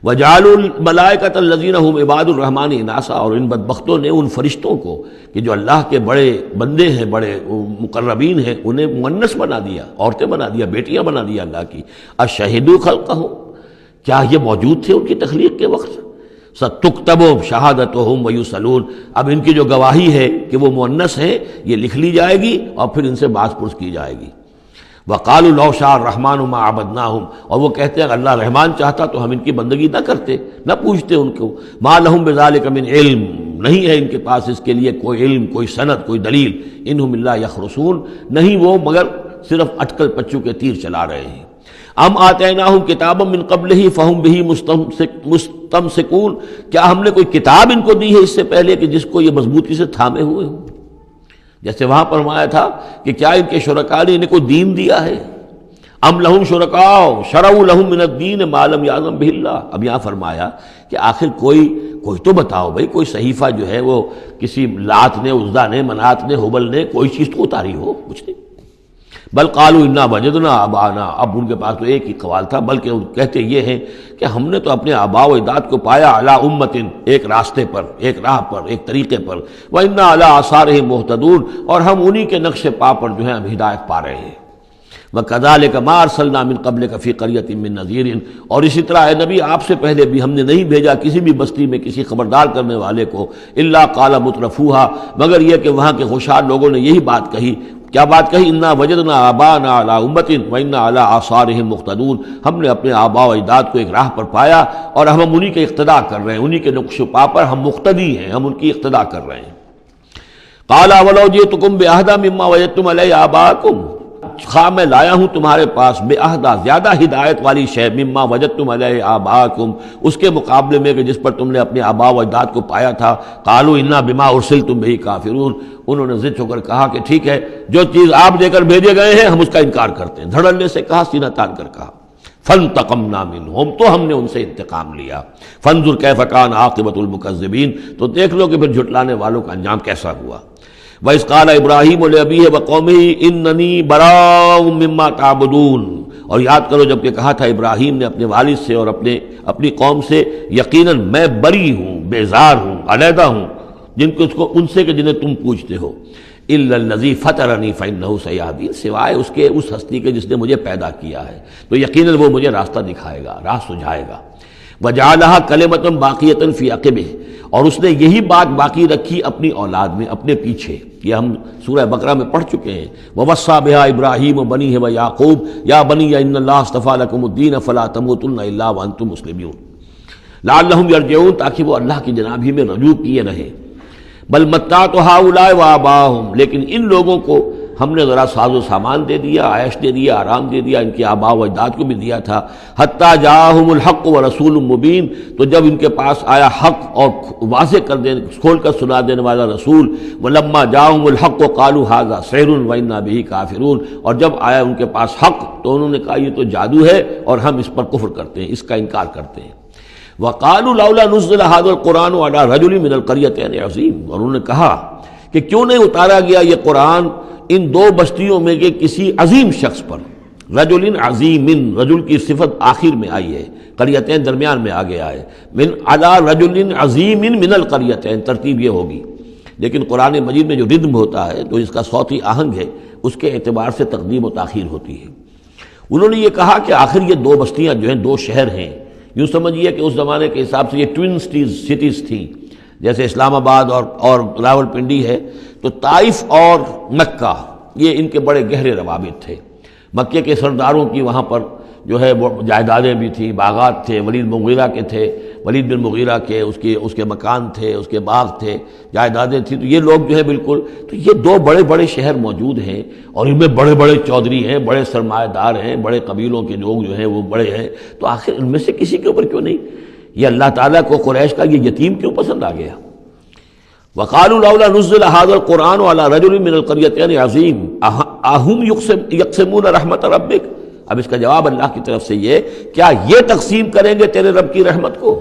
Speaker 2: وَجَعَلُوا الْمَلَائِكَةَ الَّذِينَ هُمْ عِبَادُ الرَّحْمَنِ إِنَاثًا، اور ان بدبختوں نے ان فرشتوں کو کہ جو اللہ کے بڑے بندے ہیں، بڑے مقربین ہیں، انہیں مؤنث بنا دیا، عورتیں بنا دیا، بیٹیاں بنا دیا اللہ کی۔ أَشَهِدُوا خَلْقَهُمْ، کیا یہ موجود تھے ان کی تخلیق کے وقت؟ سَتُكْتَبُ شَهَادَتُهُمْ وَيُسْأَلُونَ، اب ان کی جو گواہی ہے کہ وہ مؤنث ہیں یہ لکھ لی جائے گی اور پھر ان سے باز پرس کی جائے گی۔ وَقَالُوا لَوْ شَاءَ الرَّحْمَنُ مَا عَبَدْنَاهُمْ، اور وہ کہتے ہیں اگر اللہ رحمان چاہتا تو ہم ان کی بندگی نہ کرتے، نہ پوچھتے ان کو۔ مَا لَهُمْ بِذَلِكَ مِنْ علم، نہیں ہے ان کے پاس اس کے لیے کوئی علم، کوئی سند، کوئی دلیل۔ انہم الا یخرصون، نہیں وہ مگر صرف اٹکل پچو کے تیر چلا رہے ہیں۔ ام آتیناہم کتابا من قبلہ فہم بہ مستمسکون، کیا ہم نے کوئی کتاب ان کو دی ہے اس سے پہلے کہ جس کو یہ مضبوطی سے تھامے ہوئے ہوں؟ جیسے وہاں فرمایا تھا کہ کیا ان کے شرکاء نے انہیں کوئی دین دیا ہے؟ ام لہم شرکاء شرعوا لہم من الدین ما لم یعظم بہ اللہ، اب یہاں فرمایا کہ آخر کوئی تو بتاؤ بھائی، کوئی صحیفہ جو ہے وہ کسی لات نے، عزا نے، منات نے، ہبل نے کوئی چیز تو اتاری ہو، کچھ نہیں۔ بل قالوا انا وجدنا آباءنا، اب ان کے پاس تو ایک ہی قوال تھا، بلکہ کہتے یہ ہیں کہ ہم نے تو اپنے آباء و اجداد کو پایا علی امت، ایک راستے پر، ایک راہ پر، ایک طریقے پر، وانا علی آثارہم مہتدون، اور ہم انہی کے نقش پا پر جو ہے ہم ہدایت پا رہے ہیں۔ وَكَذَلِكَ مَا أَرْسَلْنَا مِن قَبْلِكَ فِي قَرْيَةٍ مِّن نَذِيرٍ، اور اسی طرح اے نبی آپ سے پہلے بھی ہم نے نہیں بھیجا کسی بھی بستی میں کسی خبردار کرنے والے کو، الا قال مترفوها، مگر یہ کہ وہاں کے خوشحال لوگوں نے یہی بات کہی۔ کیا بات کہی؟ انا وجدنا آباءنا علی امت وانا علی آثارہم مقتدون، ہم نے اپنے آباء و اجداد کو ایک راہ پر پایا اور ہم انہی کے اقتداء کر رہے ہیں، انہی کے نقش و پا پر ہم مقتدی ہیں، ہم ان کی اقتداء کر رہے ہیں۔ قال اولو جئتکم باہدی مما وجدتم علیہ آباءکم، خواہ میں لایا ہوں تمہارے پاس بے عہدہ، زیادہ ہدایت والی شے، مما وجدتم علیہ آباءکم، اس کے مقابلے میں کہ جس پر تم نے اپنے آباء و اجداد کو پایا تھا۔ قالوا انا بما ارسلتم بہ کافرون، انہوں نے ضد ہو کر کہا کہ ٹھیک ہے، جو چیز آپ دے کر بھیجے گئے ہیں ہم اس کا انکار کرتے ہیں، دھڑلے سے کہا، سینہ تان کر کہا۔ فانتقمنا منہم، تو ہم نے ان سے انتقام لیا۔ فانظر کیف کان عاقبۃ المکذبین، تو دیکھ لو کہ پھر جھٹلانے والوں کا انجام کیسا ہوا۔ وَإِذْ قَالَ إِبْرَاهِيمُ لِأَبِيهِ وَقَوْمِهِ إِنَّنِي بَرَاءٌ مِّمَّا تَعْبُدُونَ، اور یاد کرو جب کہ کہا تھا ابراہیم نے اپنے والد سے اور اپنی قوم سے، یقیناً میں بری ہوں، بیزار ہوں، علیحدہ ہوں ان سے کہ جنہیں تم پوجتے ہو۔ إِلَّا الَّذِي فَطَرَنِي فَإِنَّهُ سَيَهْدِينِ، سوائے اس کے اس ہستی کے جس نے مجھے پیدا کیا ہے تو یقیناً وہ مجھے راستہ دکھائے گا، راہ سجھائے گا۔ وَجَعَلَهَا كَلِمَةً بَاقِيَةً فِي عَقِبِهِ، اور اس نے یہی بات باقی رکھی اپنی اولاد میں، اپنے پیچھے۔ یہ ہم سورہ بقرہ میں پڑھ چکے ہیں۔ وَوَصَّىٰ بِهَا إِبْرَاهِيمُ بَنِيهِ وَيَعْقُوبُ يَا بَنِيَّ إِنَّ اللَّهَ اصْطَفَىٰ لَكُمُ الدِّينَ فَلَا تَمُوتُنَّ إِلَّا وَأَنتُم مُّسْلِمُونَ لَعَلَّهُمْ يَرْجِعُونَ، تاکہ وہ اللہ کی جناب ہی میں رجوع کیے رہیں۔ بل متعت هؤلاء وآباءهم، لیکن ان لوگوں کو ہم نے ذرا ساز و سامان دے دیا، عیش دے دیا، آرام دے دیا، ان کے آباء و اجداد کو بھی دیا تھا۔ حتیٰ جاءہم الحق ورسول مبین، تو جب ان کے پاس آیا حق اور واضح کر دے کھول کر سنا دینے والا رسول، ولما جاءہم الحق قالوا ھذا سحر وانا بہ کافرون، اور جب آیا ان کے پاس حق تو انہوں نے کہا یہ تو جادو ہے اور ہم اس پر کفر کرتے ہیں، اس کا انکار کرتے ہیں۔ وقالوا لولا نزل هذا القرآن على رجل من القريتين عظیم، اور انہوں نے کہا کہ کیوں نہیں اتارا گیا یہ قرآن ان دو بستیوں میں کے کسی عظیم شخص پر۔ رجل عظیم، رجل کی صفت آخر میں آئی ہے، قریتین درمیان میں آگے آئے، من علی رجل عظیم من القریتین، ترتیب یہ ہوگی، لیکن قرآن مجید میں جو ردم ہوتا ہے جو اس کا صوتی آہنگ ہے اس کے اعتبار سے تقدیم و تاخیر ہوتی ہے۔ انہوں نے یہ کہا کہ آخر یہ دو بستیاں جو ہیں دو شہر ہیں، یوں سمجھیے کہ اس زمانے کے حساب سے یہ ٹوین سٹیز تھیں، جیسے اسلام آباد اور راول پنڈی ہے، تو طائف اور مکہ یہ ان کے بڑے گہرے روابط تھے۔ مکے کے سرداروں کی وہاں پر جو ہے وہ جائیدادیں بھی تھیں، باغات تھے، ولید مغیرہ کے تھے، ولید بن مغیرہ کے اس کے مکان تھے، اس کے باغ تھے، جائیدادیں تھیں، تو یہ لوگ جو ہے بالکل، تو یہ دو بڑے بڑے شہر موجود ہیں اور ان میں بڑے بڑے چودھری ہیں، بڑے سرمایہ دار ہیں، بڑے قبیلوں کے لوگ جو ہیں وہ بڑے ہیں، تو آخر ان میں سے کسی کے اوپر کیوں نہیں؟ یہ اللہ تعالیٰ کو قریش کا یہ یتیم کیوں پسند آ گیا؟ وقالوا لولا نزل هذا القرآن على رجل من القريتين عظیم اهم يقسمون رحمت ربک، اب اس کا جواب اللہ کی طرف سے یہ، کیا یہ تقسیم کریں گے تیرے رب کی رحمت کو؟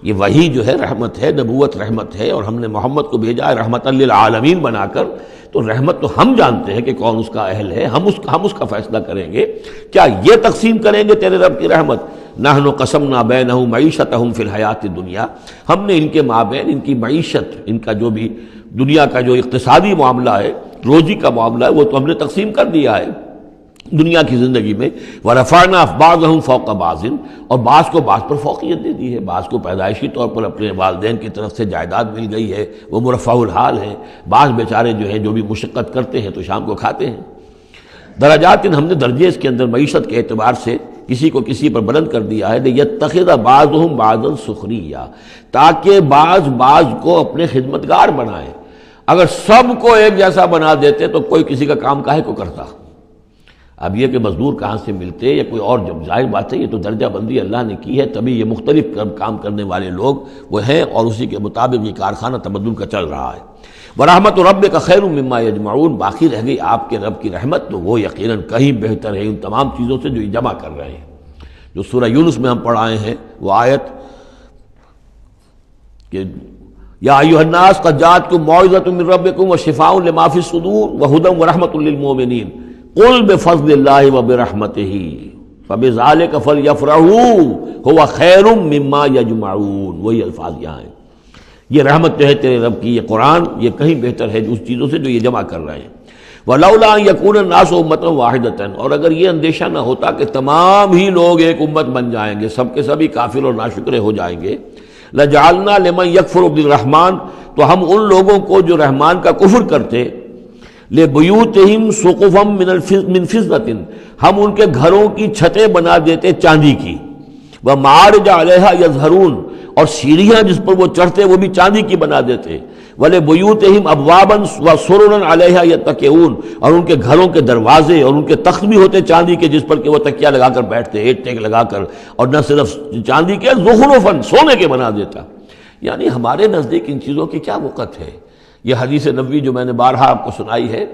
Speaker 2: یہ وہی جو ہے رحمت ہے، نبوت رحمت ہے، اور ہم نے محمد کو بھیجا ہے رحمت للعالمین بنا کر، تو رحمت تو ہم جانتے ہیں کہ کون اس کا اہل ہے، ہم اس کا فیصلہ کریں گے، کیا یہ تقسیم کریں گے تیرے رب کی رحمت؟ نحن قسمنا بینہم معیشتہم فی الحیات الدنیا، ہم نے ان کے مابین ان کی معیشت، ان کا جو بھی دنیا کا جو اقتصادی معاملہ ہے، روزی کا معاملہ ہے، وہ تو ہم نے تقسیم کر دیا ہے دنیا کی زندگی میں۔ ورفعنا بعضهم فوق بعض، اور بعض کو بعض پر فوقیت دے دی ہے، بعض کو پیدائشی طور پر اپنے والدین کی طرف سے جائیداد مل گئی ہے، وہ مرفع الحال ہیں، بعض بیچارے جو ہیں جو بھی مشقت کرتے ہیں تو شام کو کھاتے ہیں۔ درجات، ہم نے درجے اس کے اندر معیشت کے اعتبار سے کسی کو کسی پر بلند کر دیا ہے، لیتخذ بعضهم بعضا سخریا، تاکہ بعض کو اپنے خدمتگار بنائے۔ اگر سب کو ایک جیسا بنا دیتے تو کوئی کسی کا کام کاہے کو کرتا؟ اب یہ کہ مزدور کہاں سے ملتے یا کوئی اور، جب ظاہر بات ہے یہ تو درجہ بندی اللہ نے کی ہے، تبھی یہ مختلف کام کرنے والے لوگ وہ ہیں، اور اسی کے مطابق یہ کارخانہ تمدن کا چل رہا ہے۔ ورحمت ربک خیر مما یجمعون، باقی رہ گئی آپ کے رب کی رحمت تو وہ یقیناً کہیں بہتر ہے ان تمام چیزوں سے جو یہ جمع کر رہے ہیں۔ جو سورہ یونس میں ہم پڑھائے ہیں وہ آیت کہ یا ایھا الناس قد جاءتکم موعظۃ من ربکم وشفاء لما فی الصدور وہدی ورحمۃ للمؤمنین قل بفضل اللہ وبرحمتہ فبذلک فلیفرحوا ھو خیر مما یجمعون، وہی الفاظ یہاں ہیں۔ یہ رحمت جو ہے تیرے رب کی، یہ قرآن، یہ کہیں بہتر ہے اس چیزوں سے جو یہ جمع کر رہے ہیں۔ وَلَوْلَا أَن يَكُونَ النَّاسُ أُمَّةً وَاحِدَةً، اور اگر یہ اندیشہ نہ ہوتا کہ تمام ہی لوگ ایک امت بن جائیں گے، سب کے سبھی کافر اور ناشکرے ہو جائیں گے، لَجَعَلْنَا لِمَن يَكْفُرُ بِالرَّحْمَٰنِ، تو ہم ان لوگوں کو جو رحمان کا کفر کرتے، لِبُيُوتِهِمْ سُقُفًا مِّن فِضَّةٍ، ہم ان کے گھروں کی چھتیں بنا دیتے چاندی کی، وَمَعَارِجَ عَلَيْهَا يَظْهَرُونَ، اور سیڑھیاں جس پر وہ چڑھتے وہ بھی چاندی کی بنا دیتے، وَلِبُيُوتِهِمْ أَبْوَابًا وَسُرُرًا عَلَيْهَا يَتَّكِئُونَ، اور ان کے گھروں کے دروازے اور ان کے تخت بھی ہوتے چاندی کے جس پر کہ وہ تکیہ لگا کر بیٹھتے، ایک ٹیک لگا کر، اور نہ صرف چاندی کے، زخرفاً، سونے کے بنا دیتا۔ یعنی ہمارے نزدیک ان چیزوں کی کیا وقت ہے؟ یہ حدیث نبوی جو میں نے بارہا آپ کو سنائی ہے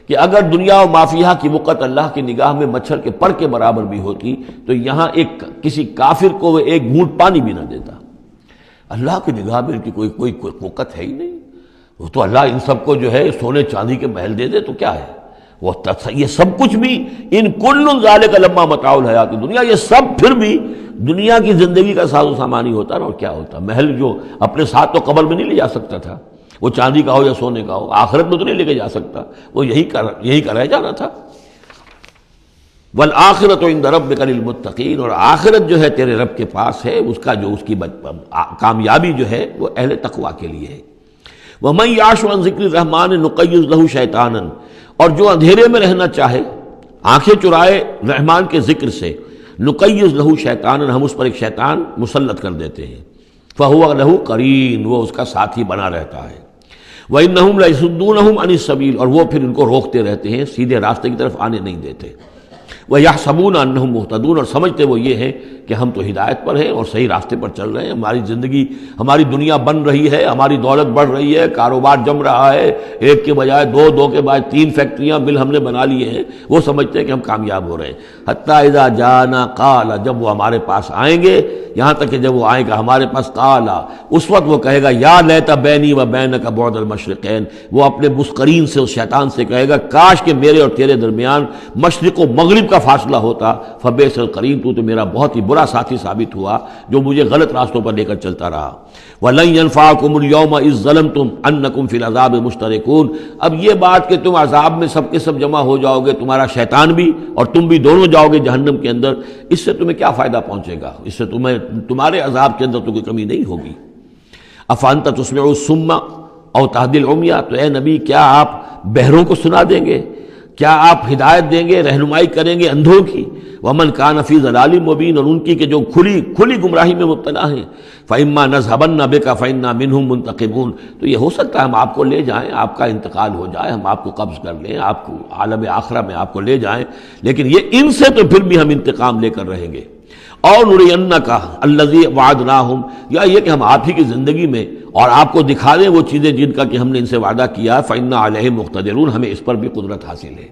Speaker 2: کہ اگر دنیا و مافیہ کی وقت اللہ کی نگاہ میں مچھر کے پر کے برابر بھی ہوتی تو یہاں کسی کافر کو وہ ایک گھونٹ پانی بھی نہ دیتا۔ اللہ کی نگاہ میں ان کی کوئی وقت ہے ہی نہیں، وہ تو اللہ ان سب کو جو ہے سونے چاندی کے محل دے دے تو کیا ہے، وہ یہ سب کچھ بھی، ان کل ذالک لما متاع الحیات الدنیا، یہ سب پھر بھی دنیا کی زندگی کا ساز و سامان ہی ہوتا نا، اور کیا ہوتا؟ محل جو اپنے ساتھ تو قبر میں نہیں لے جا سکتا تھا، وہ چاندی کا ہو یا سونے کا ہو، آخرت میں تو نہیں لے کے جا سکتا، وہ یہی کا رہ جانا تھا۔ والآخرۃ عند ربک للمتقین، اور آخرت جو ہے تیرے رب کے پاس ہے، اس کا جو اس کی کامیابی جو ہے وہ اہل تقویٰ کے لیے ہے۔ ومن یعش عن ذکر الرحمن نقیض لہ شیطانا، اور جو اندھیرے میں رہنا چاہے، آنکھیں چرائے رحمان کے ذکر سے، نقیض لہ شیطانا، ہم اس پر ایک شیطان مسلط کر دیتے ہیں، فہو لہ قرین، وہ اس کا ساتھی بنا رہتا ہے۔ وَإِنَّهُمْ لَيَصُدُّونَهُمْ عَنِ السَّبِيلِ، اور وہ پھر ان کو روکتے رہتے ہیں، سیدھے راستے کی طرف آنے نہیں دیتے۔ وَيَحْسَبُونَ أَنَّهُمْ مُهْتَدُونَ، اور سمجھتے وہ یہ ہیں کہ ہم تو ہدایت پر ہیں اور صحیح راستے پر چل رہے ہیں، ہماری زندگی، ہماری دنیا بن رہی ہے، ہماری دولت بڑھ رہی ہے، کاروبار جم رہا ہے، ایک کے بجائے دو، دو کے بجائے 3 فیکٹریاں مل ہم نے بنا لیے ہیں، وہ سمجھتے ہیں کہ ہم کامیاب ہو رہے ہیں۔ حتیٰ اذا جانا قال، جب وہ ہمارے پاس آئیں گے، یہاں تک کہ جب وہ آئے گا ہمارے پاس، قال، اس وقت وہ کہے گا یا لیت بینی و بینک بعد المشرقین، وہ اپنے مسقرین سے، اس شیطان سے کہے گا کاش کہ میرے اور تیرے درمیان مشرق و مغرب کا فاصلہ ہوتا، فبئس القرین، تو میرا بہت ہی برا ساتھی ثابت ہوا جو مجھے غلط راستوں پر لے کر چلتا رہا۔ وَلَن يَنفَعَكُمُ الْيَوْمَ إِذ ظَّلَمْتُمْ أَنَّكُمْ فِي الْعَذَابِ مُشْتَرِكُونَ، اب یہ بات کہ تم عذاب میں سب کے سب جمع ہو جاؤ گے، تمہارا شیطان بھی اور تم بھی دونوں جاؤ گے جہنم کے اندر، اس سے تمہیں کیا فائدہ پہنچے گا؟ اس سے تمہارے عذاب کے اندر تو کوئی کمی نہیں ہوگی۔ أَفَأَنْتَ تُسْمِعُ الصُّمَّ أَوْ تَهْدِي الْعُمْيَ، تو اے نبی کیا آپ بہروں کو سنا دیں گے؟ کیا آپ ہدایت دیں گے، رہنمائی کریں گے اندھوں کی؟ وَمَنْ كَانَ فِي ضَلَالٍ مُبِينٍ، اور ان کی کہ جو کھلی گمراہی میں مبتلا ہیں، فَإِمَّا نَذْهَبَنَّ بِكَ فَإِنَّا مِنْهُمْ مُنْتَقِمُونَ، تو یہ ہو سکتا ہے ہم آپ کو لے جائیں، آپ کا انتقال ہو جائے، ہم آپ کو قبض کر لیں، آپ کو عالم آخرہ میں آپ کو لے جائیں، لیکن یہ ان سے تو پھر بھی ہم انتقام لے کر رہیں گے۔ اور نُرِيَنَّكَ الَّذِي وَعَدْنَاهُمْ، یا یہ کہ ہم آپ ہی کی زندگی میں اور آپ کو دکھا دیں وہ چیزیں جن کا کہ ہم نے ان سے وعدہ کیا، فَإِنَّا عَلَيْهِمْ مُقْتَدِرُونَ، ہمیں اس پر بھی قدرت حاصل ہے،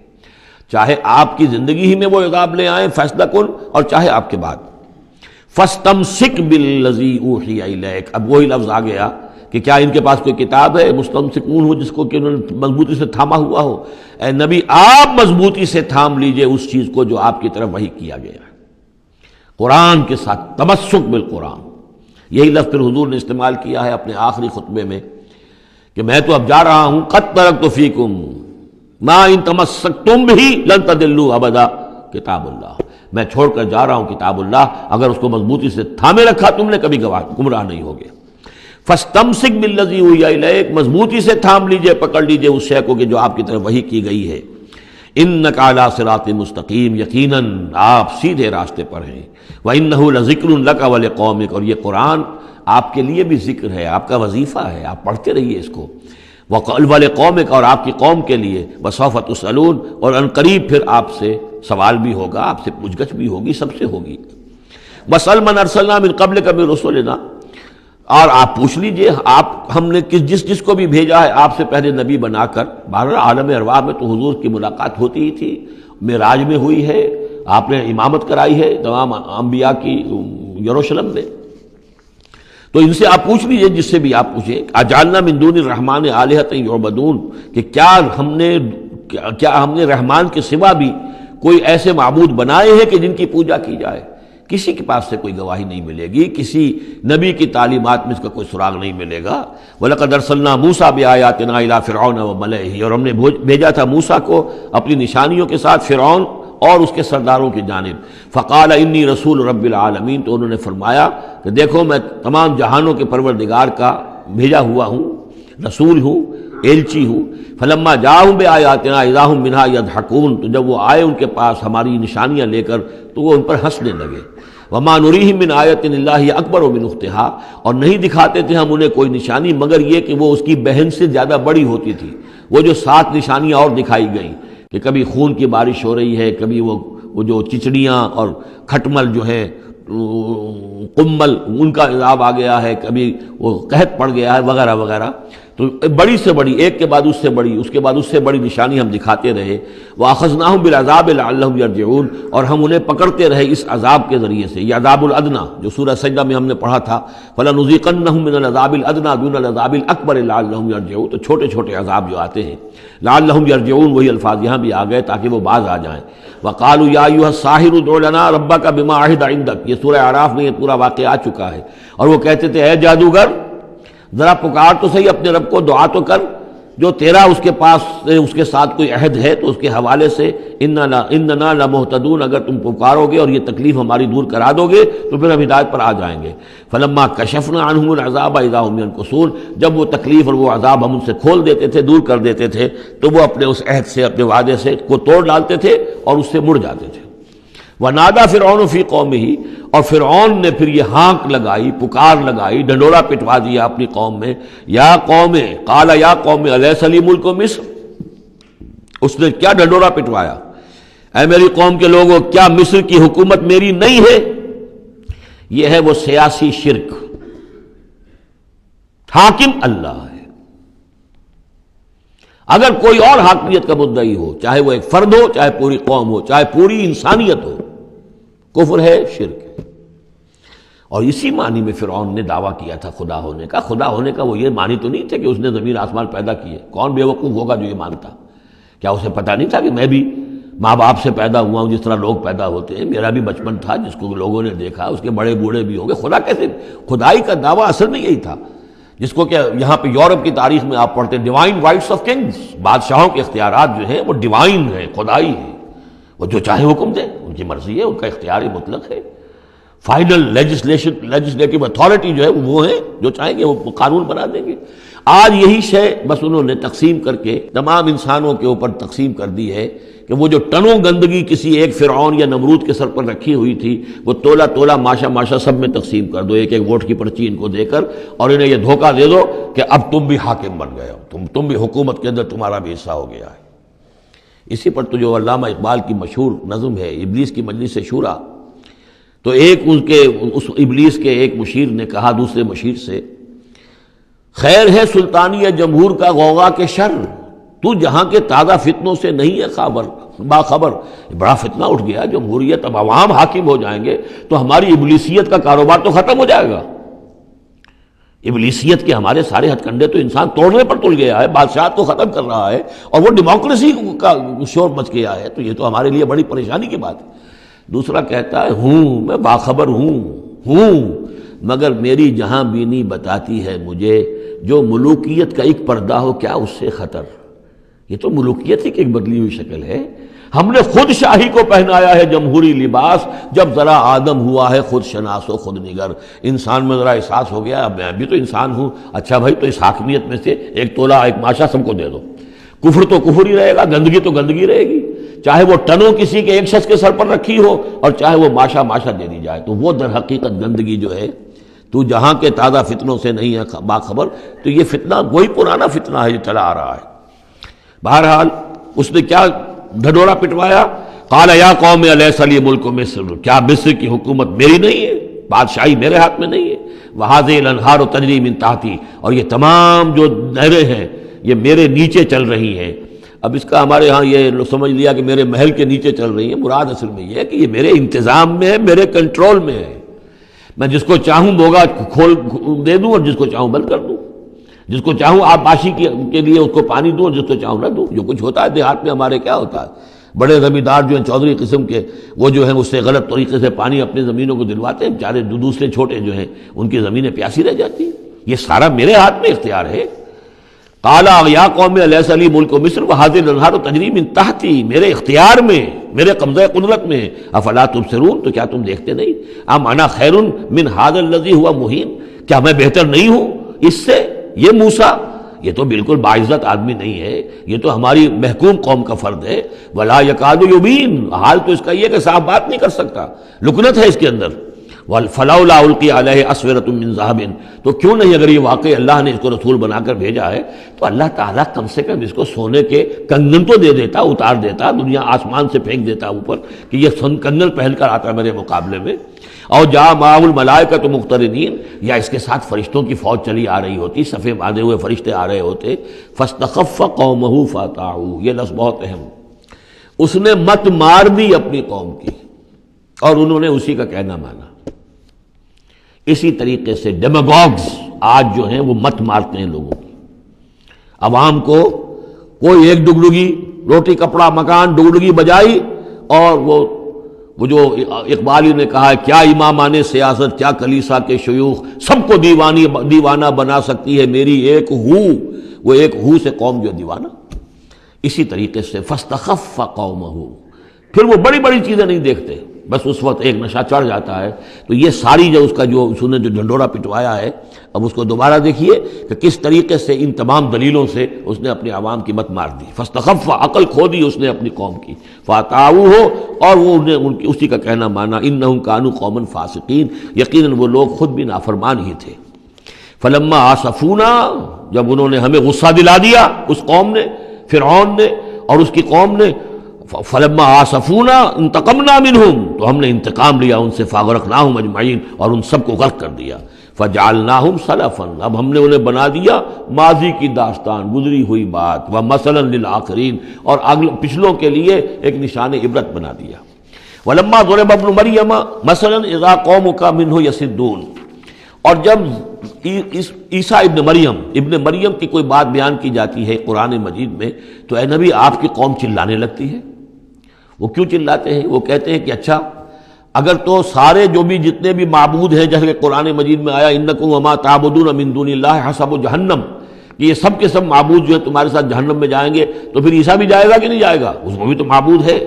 Speaker 2: چاہے آپ کی زندگی ہی میں وہ عذاب لے آئیں فیصلہ کن، اور چاہے آپ کے بعد۔ فَاسْتَمْسِكْ بِالَّذِي أُوحِيَ إِلَيْكَ، اب وہی لفظ آ گیا کہ کیا ان کے پاس کوئی کتاب ہے مستمسکون ہو جس کو کہ انہوں نے مضبوطی سے تھاما ہوا ہو؟ اے نبی آپ مضبوطی سے تھام لیجئے اس چیز کو جو آپ کی طرف وحی کیا گیا ہے، قرآن کے ساتھ تمسک بالقرآن۔ یہی لفظ پھر حضور نے استعمال کیا ہے اپنے آخری خطبے میں کہ میں تو اب جا رہا ہوں، قد ترکت فیکم ما ان تمسکتم بھی لن تضلوا ابدا، کتاب اللہ، میں چھوڑ کر جا رہا ہوں کتاب اللہ، اگر اس کو مضبوطی سے تھامے رکھا تم نے کبھی گمراہ نہیں ہوگے۔ فاستمسک بالذی اوحی الیک، مضبوطی سے تھام لیجئے، پکڑ لیجئے اس شے کو کہ جو آپ کی طرف وحی کی گئی ہے۔ انک علی صراط مستقیم، یقیناً آپ سیدھے راستے پر ہیں۔ وانہ لذکر لک ولقومک، اور یہ قرآن آپ کے لیے بھی ذکر ہے، آپ کا وظیفہ ہے، آپ پڑھتے رہیے اس کو۔ ولقومک، اور آپ کی قوم کے لیے۔ وسوف تسألون، اور ان قریب پھر آپ سے سوال بھی ہوگا، آپ سے پوچھ گچھ بھی ہوگی، سب سے ہوگی۔ واسأل من ارسلنا من قبلک من رسلنا، اور آپ پوچھ لیجئے آپ ہم نے جس کو بھی بھیجا ہے آپ سے پہلے نبی بنا کر۔ بہرحال عالم ارواح میں تو حضور کی ملاقات ہوتی ہی تھی، معراج میں ہوئی ہے، آپ نے امامت کرائی ہے تمام انبیاء کی یروشلم میں، تو ان سے آپ پوچھ لیجئے جس سے بھی آپ پوچھیں۔ اجعلنا من دون الرحمن آلہۃ یعبدون، کہ کیا ہم نے رحمان کے سوا بھی کوئی ایسے معبود بنائے ہیں کہ جن کی پوجا کی جائے؟ کسی کے پاس سے کوئی گواہی نہیں ملے گی، کسی نبی کی تعلیمات میں اس کا کوئی سراغ نہیں ملے گا۔ وَلَقَدْ أَرْسَلْنَا مُوسَىٰ بِآيَاتِنَا إِلَىٰ فِرْعَوْنَ وَمَلَئِهِ، اور ہم نے بھیجا تھا موسیٰ کو اپنی نشانیوں کے ساتھ فرعون اور اس کے سرداروں کی جانب۔ فَقَالَ إِنِّي رَسُولُ رَبِّ الْعَالَمِينَ، تو انہوں نے فرمایا کہ دیکھو میں تمام جہانوں کے پروردگار کا بھیجا ہوا ہوں، رسول ہوں، ایلچی ہوں۔ فلما جاءہم بآیاتنا اذا ہم منہا یضحکون، تو جب وہ آئے ان کے پاس ہماری نشانیاں لے کر تو وہ ان پر ہنسنے لگے۔ وما نریہم من آیۃ الا ہی اکبر من اختہا، اور نہیں دکھاتے تھے ہم انہیں کوئی نشانی مگر یہ کہ وہ اس کی بہن سے زیادہ بڑی ہوتی تھی۔ وہ جو 7 نشانیاں اور دکھائی گئیں کہ کبھی خون کی بارش ہو رہی ہے، کبھی وہ جو چچڑیاں اور کھٹمل جو ہے قمل ان کا عذاب آ گیا ہے، کبھی وہ قحط پڑ گیا ہے، وغیرہ وغیرہ، تو بڑی سے بڑی، ایک کے بعد اس سے بڑی، اس کے بعد اس سے بڑی نشانی ہم دکھاتے رہے۔ وَأَخَذْنَاهُمْ بِالْعَذَابِ لَعَلَّهُمْ يَرْجِعُونَ، اور ہم انہیں پکڑتے رہے اس عذاب کے ذریعے سے، یہ عذاب الادنیٰ جو سورہ سجدہ میں ہم نے پڑھا تھا، فَلَنُذِيقَنَّهُم مِّنَ الْعَذَابِ الْأَدْنَىٰ دُونَ الْعَذَابِ الْأَكْبَرِ لَعَلَّهُمْ يَرْجِعُونَ، تو چھوٹے چھوٹے عذاب جو آتے ہیں لَعَلَّهُمْ يَرْجِعُونَ، وہی الفاظ یہاں بھی آ گئے تاکہ وہ باز آ جائیں۔ وَقَالُوا يَا أَيُّهَا السَّاحِرُ ادْعُ لَنَا رَبَّكَ بِمَا عَهِدَ عِندَكَ، یہ سورہ اعراف میں یہ پورا واقعہ آ چکا ہے۔ اور وہ کہتے تھے اے جادوگر ذرا پکار تو صحیح اپنے رب کو، دعا تو کر، جو تیرا اس کے پاس اس کے ساتھ کوئی عہد ہے تو اس کے حوالے سے اننا لمہتدون، اگر تم پکارو گے اور یہ تکلیف ہماری دور کرا دو گے تو پھر ہم ہدایت پر آ جائیں گے۔ فلما کشفنا عنہم العذاب اذا هم ينكثون، جب وہ تکلیف اور وہ عذاب ہم ان سے کھول دیتے تھے، دور کر دیتے تھے، تو وہ اپنے اس عہد سے، اپنے وعدے سے کو توڑ ڈالتے تھے اور اس سے مڑ جاتے تھے۔ وَنَادَى فِرْعَوْنُ فِي قَوْمِهِ، اور فرعون نے پھر یہ ہانک لگائی، پکار لگائی، ڈنڈورا پٹوا دیا اپنی قوم میں، یا قوم قال یا قوم الیس لی ملک مصر. اس نے کیا ڈنڈورا پٹوایا، اے میری قوم کے لوگوں، کیا مصر کی حکومت میری نہیں ہے؟ یہ ہے وہ سیاسی شرک. حاکم اللہ ہے. اگر کوئی اور حاکمیت کا مدعی ہو، چاہے وہ ایک فرد ہو، چاہے پوری قوم ہو، چاہے پوری انسانیت ہو، کفر ہے، شرک ہے. اور اسی معنی میں فرعون نے دعویٰ کیا تھا خدا ہونے کا. خدا ہونے کا وہ یہ معنی تو نہیں تھے کہ اس نے زمین آسمان پیدا کیے. کون بیوقوف ہوگا جو یہ مانتا؟ کیا اسے پتہ نہیں تھا کہ میں بھی ماں باپ سے پیدا ہوا ہوں جس طرح لوگ پیدا ہوتے ہیں؟ میرا بھی بچپن تھا جس کو لوگوں نے دیکھا، اس کے بڑے بوڑھے بھی ہوں گے. خدا کیسے؟ خدائی کا دعویٰ اصل میں یہی تھا جس کو کہ یہاں پہ یورپ کی تاریخ میں آپ پڑھتے ہیں ڈیوائن رائٹس آف کنگز. بادشاہوں کے اختیارات جو ہیں وہ ڈیوائن ہیں، خدائی ہیں. وہ جو چاہے حکم دیں، ان کی مرضی ہے، ان کا اختیار مطلق ہے. فائنل لیجسلیٹو اتھارٹی جو ہے وہ ہیں، جو چاہیں گے وہ قانون بنا دیں گے. آج یہی شے بس انہوں نے تقسیم کر کے تمام انسانوں کے اوپر تقسیم کر دی ہے کہ وہ جو ٹنوں گندگی کسی ایک فرعون یا نمرود کے سر پر رکھی ہوئی تھی، وہ تولا تولا ماشا ماشا سب میں تقسیم کر دو، ایک ایک ووٹ کی پرچی ان کو دے کر، اور انہیں یہ دھوکہ دے دو کہ اب تم بھی حاکم بن گئے ہو، تم بھی حکومت کے اندر تمہارا بھی حصہ ہو گیا ہے. اسی پر تو جو علامہ اقبال کی مشہور نظم ہے ابلیس کی مجلس شورا، تو ایک اس ابلیس کے ایک مشیر نے کہا دوسرے مشیر سے، خیر ہے سلطانی جمہور کا غوغا کے شر، تو جہاں کے تازہ فتنوں سے نہیں ہے باخبر. بڑا فتنہ اٹھ گیا جمہوریت، اب عوام حاکم ہو جائیں گے تو ہماری ابلیسیت کا کاروبار تو ختم ہو جائے گا. ابلیسیت کے ہمارے سارے ہتھ کنڈے تو انسان توڑنے پر تل گیا ہے، بادشاہ کو ختم کر رہا ہے، اور وہ ڈیموکریسی کا شور مچ گیا ہے. تو یہ تو ہمارے لیے بڑی پریشانی کی بات ہے. دوسرا کہتا ہے میں باخبر ہوں مگر میری جہاں بینی بتاتی ہے مجھے، جو ملوکیت کا ایک پردہ ہو کیا اس سے خطر. یہ تو ملوکیت ہی کی ایک بدلی ہوئی شکل ہے. ہم نے خود شاہی کو پہنایا ہے جمہوری لباس، جب ذرا آدم ہوا ہے خود شناس و خود نگر. انسان میں ذرا احساس ہو گیا اب میں بھی تو انسان ہوں. اچھا بھائی، تو اس حاکمیت میں سے ایک تولا ایک ماشا سب کو دے دو. کفر تو کفر ہی رہے گا، گندگی تو گندگی رہے گی، چاہے وہ ٹنوں کسی کے ایک شخص کے سر پر رکھی ہو اور چاہے وہ ماشا ماشا دے دی جائے. تو وہ در حقیقت گندگی جو ہے، تو جہاں کے تازہ فتنوں سے نہیں ہے باخبر. تو یہ فتنہ وہی پرانا فتنہ ہے جو چلا آ رہا ہے. بہرحال اس نے کیا ڈھڈورا پٹوایا، قال یا قوم الیس لی ملک مصر، کیا مصر کی حکومت میری نہیں ہے، بادشاہی میرے ہاتھ میں نہیں ہے. وہذہ الانہار تجری من تحتی، اور یہ تمام جو نہریں ہیں یہ میرے نیچے چل رہی ہیں. اب اس کا ہمارے ہاں یہ سمجھ لیا کہ میرے محل کے نیچے چل رہی ہیں. مراد اصل میں یہ ہے کہ یہ میرے انتظام میں ہے، میرے کنٹرول میں ہے. میں جس کو چاہوں بوگا کھول دے دوں اور جس کو چاہوں بند کر دوں، جس کو چاہوں آبپاشی کے لیے اس کو پانی دوں اور جس کو چاہوں نہ دوں. جو کچھ ہوتا ہے دیہات میں ہمارے کیا ہوتا ہے، بڑے زمیندار جو ہیں چودھری قسم کے، وہ جو ہیں اس سے غلط طریقے سے پانی اپنی زمینوں کو دلواتے ہیں، بیچارے دوسرے چھوٹے جو ہیں ان کی زمینیں پیاسی رہ جاتی ہیں. یہ سارا میرے ہاتھ میں اختیار ہے. قال یا قوم الیس لی ملک مصر وہذہ الانہار تجری من تحتی، میرے اختیار میں، میرے قبضہ قدرت میں. افلا تبصرون، تو کیا تم دیکھتے نہیں؟ ام انا خیر من ھذا الذی هو مہین، کیا میں بہتر نہیں ہوں اس سے؟ یہ موسیٰ یہ تو بالکل باعزت آدمی نہیں ہے، یہ تو ہماری محکوم قوم کا فرد ہے. ولا یکاد یبین، حال تو اس کا یہ کہ صاف بات نہیں کر سکتا، لکنت ہے اس کے اندر. فلولا القی علیہ اسورۃ من ذہب، تو کیوں نہیں، اگر یہ واقعی اللہ نے اس کو رسول بنا کر بھیجا ہے تو اللہ تعالیٰ کم سے کم اس کو سونے کے کنگن تو دے دیتا، اتار دیتا، دنیا آسمان سے پھینک دیتا اوپر کہ یہ کنگن پہن کر آتا میرے مقابلے میں. اور جا معہ الملائکۃ مقترنین، یا اس کے ساتھ فرشتوں کی فوج چلی آ رہی ہوتی، صفے باندھے ہوئے فرشتے آ رہے ہوتے. فاستخف قومہ فاطاعوہ، یہ لفظ بہت اہم، اس نے مت مار دی اپنی قوم کی اور انہوں نے اسی کا کہنا مانا. اسی طریقے سے ڈیماگوگز آج جو ہیں وہ مت مارتے ہیں لوگوں کی. عوام کو کوئی ایک ڈگڈگی، روٹی کپڑا مکان ڈگڈگی بجائی، اور وہ جو اقبالی نے کہا ہے، کیا امامان سیاست، کیا کلیسا کے شیوخ، سب کو دیوانہ بنا سکتی ہے میری ایک ہو. وہ ایک ہو سے قوم جو دیوانہ. اسی طریقے سے فاستخف قومہ، پھر وہ بڑی بڑی چیزیں نہیں دیکھتے. بس اس وقت ایک نشہ چڑھ جاتا ہے۔ تو یہ ساری جو اس کا جو نے جو ڈھنڈورا پٹوایا ہے، اب اس کو دوبارہ دیکھیے کہ کس طریقے سے ان تمام دلیلوں سے اس نے اپنے عوام کی مت مار دی۔ فاستخف، عقل کھو دی اس نے اپنی قوم کی، فاتعوہ، اور وہ انہیں اسی کا کہنا مانا، انہم کانوا قوما فاسقین، یقیناً وہ لوگ خود بھی نافرمان ہی تھے۔ فلما آسفونا، جب انہوں نے ہمیں غصہ دلا دیا، اس قوم نے، فرعون نے اور اس کی قوم نے، فلما آسفونا انتقمنا منہم، تو ہم نے انتقام لیا ان سے، فاغرقناہم اجمعین، اور ان سب کو غرق کر دیا۔ فجعلناہم سلفا، اب ہم نے انہیں بنا دیا ماضی کی داستان، گزری ہوئی بات، ومثلا للآخرین، اور پچھلوں کے لیے ایک نشان عبرت بنا دیا۔ ولما ضرب ابن مریم مثلا اذا قومک منہ یصدون، اور جب عیسیٰ ابن مریم کی کوئی بات بیان کی جاتی ہے قرآن مجید میں، تو اے نبی آپ کی قوم چلانے لگتی ہے۔ وہ کیوں چلاتے ہیں؟ وہ کہتے ہیں کہ اچھا اگر تو سارے جو بھی جتنے بھی معبود ہیں، جیسے کہ قرآن مجید میں آیا انکم وما تعبدون من دون اللہ حسب جہنم، کہ یہ سب کے سب معبود جو ہیں تمہارے ساتھ جہنم میں جائیں گے، تو پھر عیسیٰ بھی جائے گا کہ نہیں جائے گا؟ اس کو بھی تو معبود ہے،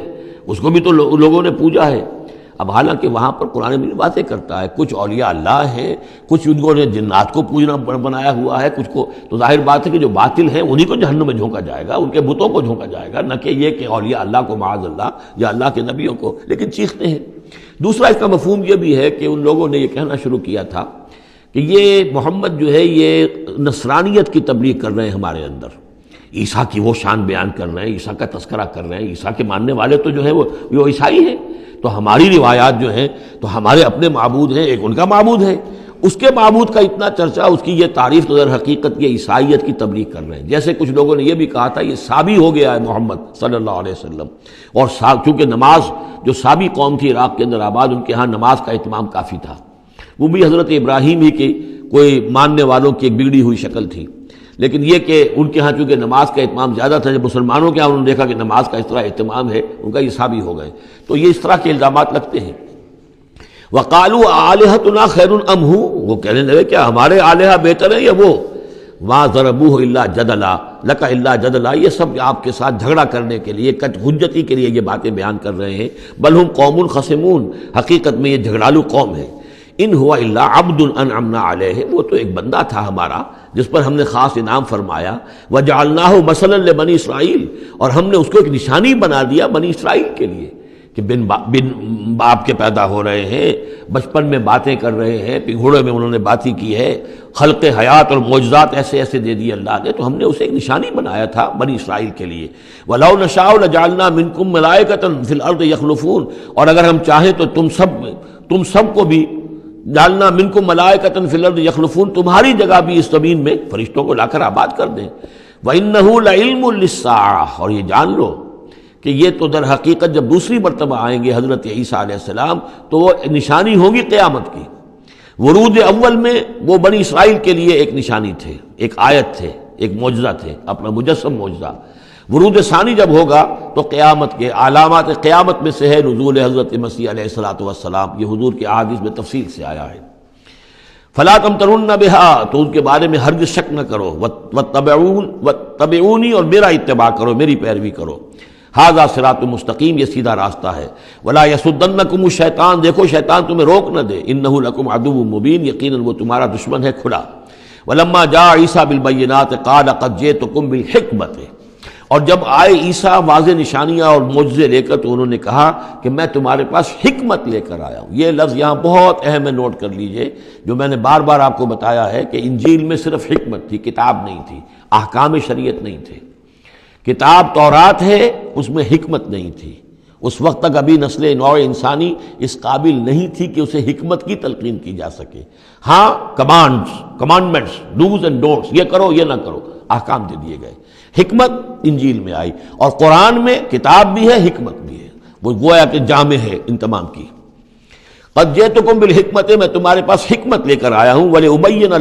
Speaker 2: اس کو بھی تو لوگوں نے پوجا ہے۔ اب حالانکہ وہاں پر قرآن مجید باتیں کرتا ہے، کچھ اولیاء اللہ ہیں، کچھ ان کو نے جنات کو پوجنا بنایا ہوا ہے، کچھ کو، تو ظاہر بات ہے کہ جو باطل ہیں انہی کو جہنم میں جھونکا جائے گا، ان کے بتوں کو جھونکا جائے گا، نہ کہ یہ کہ اولیاء اللہ کو معاذ اللہ یا اللہ کے نبیوں کو، لیکن چیختے ہیں۔ دوسرا اس کا مفہوم یہ بھی ہے کہ ان لوگوں نے یہ کہنا شروع کیا تھا کہ یہ محمد جو ہے یہ نصرانیت کی تبلیغ کر رہے ہیں ہمارے اندر، عیسیٰ کی وہ شان بیان کر رہے ہیں، عیسیٰ کا تذکرہ کر رہے ہیں، عیسیٰ کے ماننے والے تو جو ہیں وہ عیسائی ہیں، تو ہماری روایات جو ہیں تو ہمارے اپنے معبود ہیں، ایک ان کا معبود ہے، اس کے معبود کا اتنا چرچا، اس کی یہ تعریف، تو در حقیقت یہ عیسائیت کی تبلیغ کر رہے ہیں۔ جیسے کچھ لوگوں نے یہ بھی کہا تھا یہ سابی ہو گیا ہے محمد صلی اللہ علیہ وسلم، اور چونکہ نماز جو سابی قوم تھی عراق کے اندر آباد، ان کے ہاں نماز کا اہتمام کافی تھا، وہ بھی حضرت ابراہیم ہی کی کوئی ماننے والوں کی ایک بگڑی ہوئی شکل تھی، لیکن یہ کہ ان کے ہاں چونکہ نماز کا اہتمام زیادہ تھا، جب مسلمانوں کے ہاں انہوں نے دیکھا کہ نماز کا اس طرح اہتمام ہے، ان کا یہ سابی ہو گئے، تو یہ اس طرح کے الزامات لگتے ہیں۔ وَقَالُوا آلِهَتُنَا خَيْرٌ أَمْ هُوَ، وہ کہنے لگے کیا ہمارے آلہہ بہتر ہیں یا وہ؟ مَا ضَرَبُوهُ إِلَّا جَدَلًا لَكَ إِلَّا جَدَلًا، یہ سب آپ کے ساتھ جھگڑا کرنے کے لیے، کٹ حجتی کے لیے یہ باتیں بیان کر رہے ہیں۔ بل ہم قوم خصمون، حقیقت میں یہ جھگڑالو قوم ہے۔ ان ہوا الا عبد انعمنا علیہ، وہ تو ایک بندہ تھا ہمارا جس پر ہم نے خاص انعام فرمایا، وجعلناہ مثلا لبنی اسرائیل، اور ہم نے اس کو ایک نشانی بنا دیا بنی اسرائیل کے لیے، کہ بن باپ کے پیدا ہو رہے ہیں، بچپن میں باتیں کر رہے ہیں، پگھوڑے میں انہوں نے باتیں کی ہے، خلق حیات اور معجزات ایسے ایسے دے دیے اللہ نے، تو ہم نے اسے ایک نشانی بنایا تھا بنی اسرائیل کے لیے۔ وَلَوْ نَشَاءُ لَجَعَلْنَا مِنْكُمْ مَلَائِكَةً فِي الْأَرْضِ يَخْلُفُونَ، اور اگر ہم چاہیں تو تم سب کو بھی جعلنا منکم ملائکۃ فی الارض یخلفون، تمہاری جگہ بھی اس زمین میں فرشتوں کو لا کر آباد کر دیں۔ وَإِنَّهُ لَعِلْمٌ لِلسَّاعَةِ، اور یہ جان لو کہ یہ تو در حقیقت جب دوسری مرتبہ آئیں گے حضرت عیسیٰ علیہ السلام تو وہ نشانی ہوگی قیامت کی۔ ورود اول میں وہ بنی اسرائیل کے لیے ایک نشانی تھے، ایک آیت تھے، ایک معجزہ تھے، اپنا مجسم معجزہ۔ ورود ثانی جب ہوگا تو قیامت کے علامات قیامت میں سے ہے نزول حضرت مسیح علیہ الصلوۃ والسلام، یہ حضور کی احادیث میں تفصیل سے آیا ہے۔ فلا تمترن بها، تو ان کے بارے میں ہرگز شک نہ کرو، واتبعونی، اور میرا اتباع کرو، میری پیروی کرو۔ ھذا صراط مستقیم، یہ سیدھا راستہ ہے۔ ولا یصدنکم الشیطان، دیکھو شیطان تمہیں روک نہ دے، انہ لکم عدو مبین، یقیناً وہ تمہارا دشمن ہے کھلا۔ ولما جاء عیسیٰ بالبینات قال قد جئتکم بالحکمۃ، اور جب آئے عیسیٰ واضح نشانیاں اور معجزے لے کر تو انہوں نے کہا کہ میں تمہارے پاس حکمت لے کر آیا ہوں۔ یہ لفظ یہاں بہت اہم ہے، نوٹ کر لیجئے، جو میں نے بار بار آپ کو بتایا ہے کہ انجیل میں صرف حکمت تھی، کتاب نہیں تھی، احکام شریعت نہیں تھے۔ کتاب تورات ہے، اس میں حکمت نہیں تھی، اس وقت تک ابھی نسل نوع انسانی اس قابل نہیں تھی کہ اسے حکمت کی تلقین کی جا سکے۔ ہاں کمانڈمنٹس، ڈوز اینڈ ڈونٹس، یہ کرو یہ نہ کرو، احکام دے دیے گئے۔ حکمت انجیل میں آئی، اور قرآن میں کتاب بھی ہے حکمت بھی ہے، وہ گویا کہ جامع ہے ان تمام کی۔ قد جئتکم بالحکمت، میں تمہارے پاس حکمت لے کر آیا ہوں، ولأبین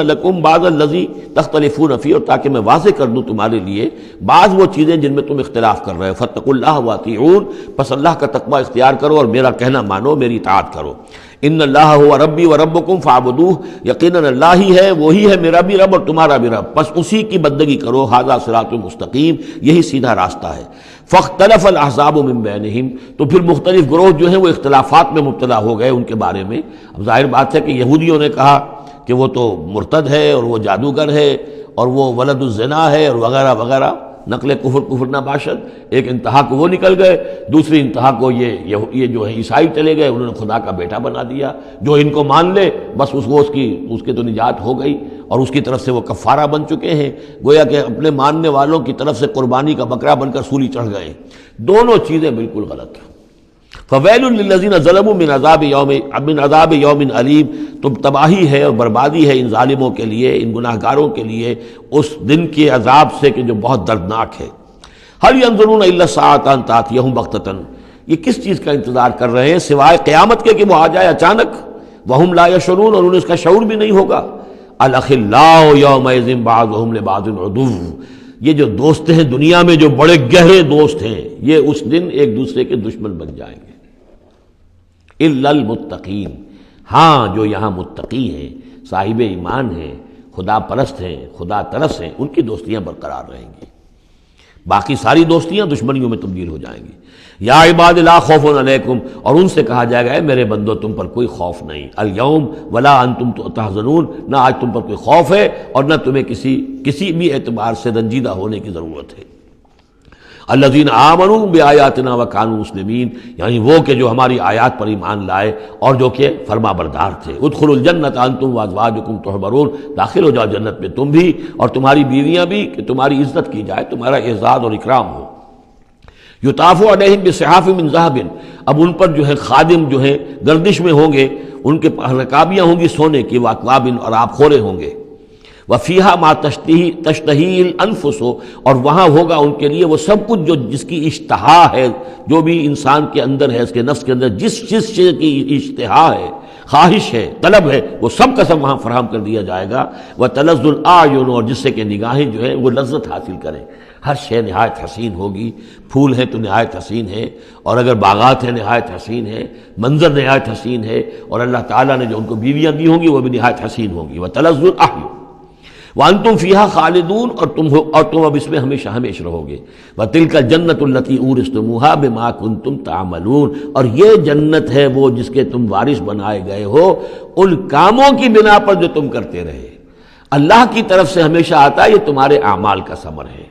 Speaker 2: لکم بعض الذی تختلفون فیہ، اور تاکہ میں واضح کر دوں تمہارے لیے بعض وہ چیزیں جن میں تم اختلاف کر رہے ہو۔ فاتقوا اللہ واطیعون، پس اللہ کا تقوی اختیار کرو اور میرا کہنا مانو، میری اطاعت کرو۔ ان اللہ هو ربی و ربکم فاعبدوہ، یقیناً اللہ ہی ہے، وہی ہے میرا بھی رب اور تمہارا بھی رب، بس اسی کی بندگی کرو، ھذا صراط مستقیم، یہی سیدھا راستہ ہے۔ فاختلف الاحزاب من بینہم، تو پھر مختلف گروہ جو ہیں وہ اختلافات میں مبتلا ہو گئے ان کے بارے میں۔ اب ظاہر بات ہے کہ یہودیوں نے کہا کہ وہ تو مرتد ہے اور وہ جادوگر ہے اور وہ ولد الزنا ہے اور وغیرہ وغیرہ، نقل کفر نہ باشد۔ ایک انتہا کو وہ نکل گئے، دوسری انتہا کو یہ جو ہے عیسائی چلے گئے، انہوں نے خدا کا بیٹا بنا دیا، جو ان کو مان لے بس اس کی تو نجات ہو گئی، اور اس کی طرف سے وہ کفارہ بن چکے ہیں، گویا کہ اپنے ماننے والوں کی طرف سے قربانی کا بکرا بن کر سولی چڑھ گئے۔ دونوں چیزیں بالکل غلط ہیں۔ فویل للذین ظلموا من عذاب یوم علیم، تو تباہی ہے اور بربادی ہے ان ظالموں کے لیے، ان گناہگاروں کے لیے اس دن کے عذاب سے کہ جو بہت دردناک ہے۔ هل ينظرون الا الساعة ان تأتيهم بغتة، یہ کس چیز کا انتظار کر رہے ہیں سوائے قیامت کے کہ وہ آ جائے اچانک، وهم لا يشعرون، اور انہیں اس کا شعور بھی نہیں ہوگا۔ الاخلاء یومئذ بعضهم لبعض عدو، یہ جو دوست ہیں دنیا میں جو بڑے گہرے دوست ہیں، یہ اس دن ایک دوسرے کے دشمن بن جائیں گے۔ الا المتقین، ہاں جو یہاں متقی ہیں، صاحب ایمان ہیں، خدا پرست ہیں، خدا ترس ہیں، ان کی دوستیاں برقرار رہیں گی، باقی ساری دوستیاں دشمنیوں میں تبدیل ہو جائیں گی۔ یا عباد لا خوف علیکم، اور ان سے کہا جائے گا اے میرے بندو تم پر کوئی خوف نہیں، الیوم ولا انتم تحزنون، نہ آج تم پر کوئی خوف ہے اور نہ تمہیں کسی بھی اعتبار سے رنجیدہ ہونے کی ضرورت ہے۔ الذین آمنوا بآیاتنا وکانوا مسلمین، یعنی وہ کہ جو ہماری آیات پر ایمان لائے اور جو کہ فرما بردار تھے۔ ادخلوا الجنۃ انتم وازواجکم تحبرون، داخل ہو جاؤ جنت میں تم بھی اور تمہاری بیویاں بھی، کہ تمہاری عزت کی جائے، تمہارا اعزاز اور اکرام ہو۔ یطاف علیہم بصحاف من ذہب، اب ان پر جو ہے خادم جو ہے گردش میں ہوں گے، ان کے رکابیاں ہوں گی سونے کی، واکواب، اور آب خورے ہوں گے۔ وفیہا ما تشتہی الانفس، اور وہاں ہوگا ان کے لیے وہ سب کچھ جو جس کی اشتہا ہے، جو بھی انسان کے اندر ہے، اس کے نفس کے اندر جس چیز کی اشتہا ہے، خواہش ہے، طلب ہے، وہ سب کا سب وہاں فراہم کر دیا جائے گا۔ وتلذ الاعین، اور جس سے کہ نگاہیں جو ہیں وہ لذت حاصل کریں، ہر شے نہایت حسین ہوگی، پھول ہیں تو نہایت حسین ہے، اور اگر باغات ہیں نہایت حسین ہے، منظر نہایت حسین ہے، اور اللہ تعالیٰ نے جو ان کو بیویاں دی ہوں گی وہ بھی نہایت حسین ہوں گی۔ وتلذ الاعین وانتم فیہا خالدون، اور تم اب اس میں ہمیشہ ہمیشہ رہو گے۔ وتلک الجنۃ التی اورثتموہا بما کنتم تعملون، اور یہ جنت ہے وہ جس کے تم وارث بنائے گئے ہو ان کاموں کی بنا پر جو تم کرتے رہے۔ اللہ کی طرف سے ہمیشہ آتا ہے یہ تمہارے اعمال کا ثمر ہے۔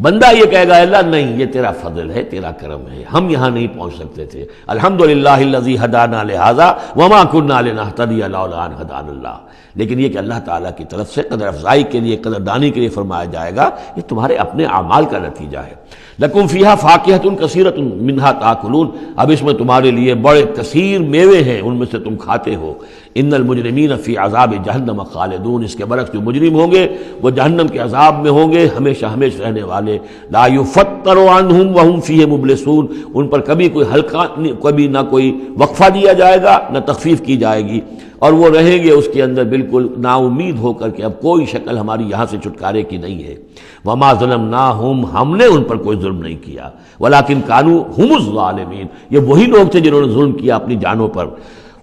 Speaker 2: بندہ یہ کہے گا اللہ نہیں، یہ تیرا فضل ہے، تیرا کرم ہے، ہم یہاں نہیں پہنچ سکتے تھے، الحمدللہ الذی ہدانا لہذا وما کنا لنہتدی لولا ان ہدانا اللہ، لیکن یہ کہ اللہ تعالیٰ کی طرف سے قدر افزائی کے لیے، قدر دانی کے لیے فرمایا جائے گا، یہ تمہارے اپنے اعمال کا نتیجہ ہے۔ لکم فیہا فاکہۃ کثیرۃ منہا تاکلون، اب اس میں تمہارے لیے بڑے کثیر میوے ہیں، ان میں سے تم کھاتے ہو۔ ان المجرمین فی عذاب جہنم خالدون، اس کے برعکس جو مجرم ہوں گے وہ جہنم کے عذاب میں ہوں گے ہمیشہ ہمیشہ رہنے والے۔ لا یفتر عنہم وہم فیہ مبلسون، ان پر کبھی کوئی ہلکا، کبھی نہ کوئی وقفہ دیا جائے گا نہ تخفیف کی جائے گی، اور وہ رہیں گے اس کے اندر بالکل نا امید ہو کر کہ اب کوئی شکل ہماری یہاں سے چھٹکارے کی نہیں ہے۔ وما ظلمناہم، ہم نے ان پر کوئی ظلم نہیں کیا، ولکن کانوا ھم الظالمین، یہ وہی لوگ تھے جنہوں نے ظلم کیا اپنی جانوں پر۔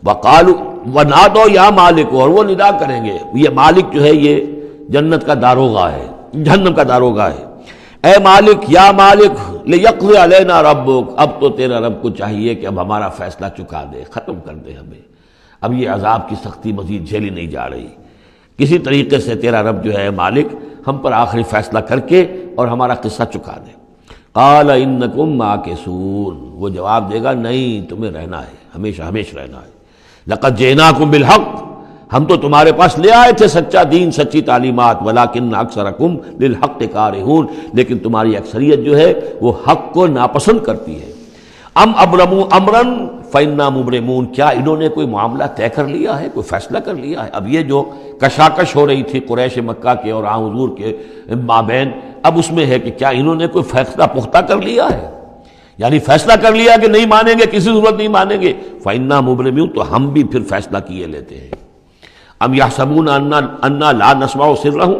Speaker 2: وقالوا ونادوا یا مالک، اور وہ ندا کریں گے، یہ مالک جو ہے یہ جنت کا داروغہ ہے، جہنم کا داروغہ ہے، اے مالک یا مالک لیقضی علینا ربک، اب تو تیرا رب کو چاہیے کہ اب ہمارا فیصلہ چکا دے، ختم کر دے ہمیں، اب یہ عذاب کی سختی مزید جھیلی نہیں جا رہی، کسی طریقے سے تیرا رب جو ہے مالک ہم پر آخری فیصلہ کر کے اور ہمارا قصہ چکا دے۔ قال انکم ماکثون، وہ جواب دے گا نہیں، تمہیں رہنا ہے، ہمیشہ ہمیشہ رہنا ہے۔ لقد جئناکم بالحق، ہم تو تمہارے پاس لے آئے تھے سچا دین، سچی تعلیمات، ولکن اکثرکم للحق کارہون، لیکن تمہاری اکثریت جو ہے وہ حق کو ناپسند کرتی ہے۔ ام ابرموا امرا فإنا مبرمون، کیا انہوں نے کوئی معاملہ طے کر لیا ہے، کوئی فیصلہ کر لیا ہے؟ اب یہ جو کشاکش ہو رہی تھی قریش مکہ کے اور حضور کے مابین، اب اس میں ہے کہ کیا انہوں نے کوئی فیصلہ پختہ کر لیا ہے، یعنی فیصلہ کر لیا کہ نہیں مانیں گے، کسی صورت نہیں مانیں گے، فإنا مبرمون، تو ہم بھی پھر فیصلہ کیے لیتے ہیں۔ ام یحسبون انا لا نسمع سرهم،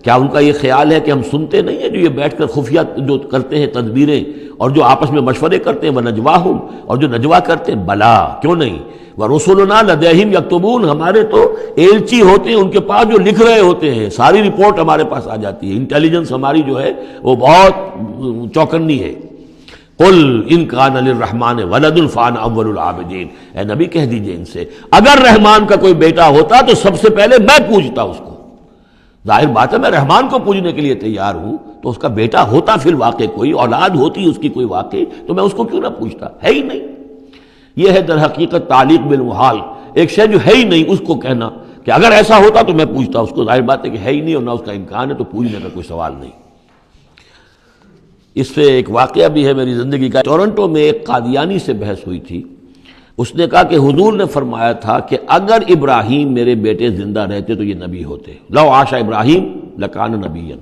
Speaker 2: کیا ان کا یہ خیال ہے کہ ہم سنتے نہیں ہیں جو یہ بیٹھ کر خفیہ جو کرتے ہیں تدبیریں اور جو آپس میں مشورے کرتے ہیں وَنَجْوَاهُمْ، اور جو نجوا کرتے ہیں؟ بلا، کیوں نہیں، وَرُسُلُنَا لَدَيْهِمْ يَكْتُبُونَ، ہمارے تو ایلچی ہوتے ہیں ان کے پاس جو لکھ رہے ہوتے ہیں، ساری رپورٹ ہمارے پاس آ جاتی ہے، انٹیلیجنس ہماری جو ہے وہ بہت چوکنی ہے۔ قل ان کان للرحمن ولد فانا اول العابدین، اے نبی کہہ دیجئے ان سے اگر رحمان کا کوئی بیٹا ہوتا تو سب سے پہلے میں پوجتا اس کو۔ ظاہر بات ہے میں رحمان کو پوجنے کے لیے تیار ہوں، تو اس کا بیٹا ہوتا فی الواقع کوئی اولاد ہوتی اس کی کوئی واقعی، تو میں اس کو کیوں نہ پوچھتا؟ ہے ہی نہیں۔ یہ ہے در حقیقت تعلیق بالمحال، ایک شے جو ہے ہی نہیں اس کو کہنا کہ اگر ایسا ہوتا تو میں پوچھتا اس کو۔ ظاہر بات ہے کہ ہے ہی نہیں اور نہ اس کا امکان ہے، تو پوچھنے کا کوئی سوال نہیں۔ اس سے ایک واقعہ بھی ہے میری زندگی کا۔ ٹورنٹو میں ایک قادیانی سے بحث ہوئی تھی، اس نے کہا کہ حضور نے فرمایا تھا کہ اگر ابراہیم میرے بیٹے زندہ رہتے تو یہ نبی ہوتے، لو عاش ابراہیم لکان نبیا۔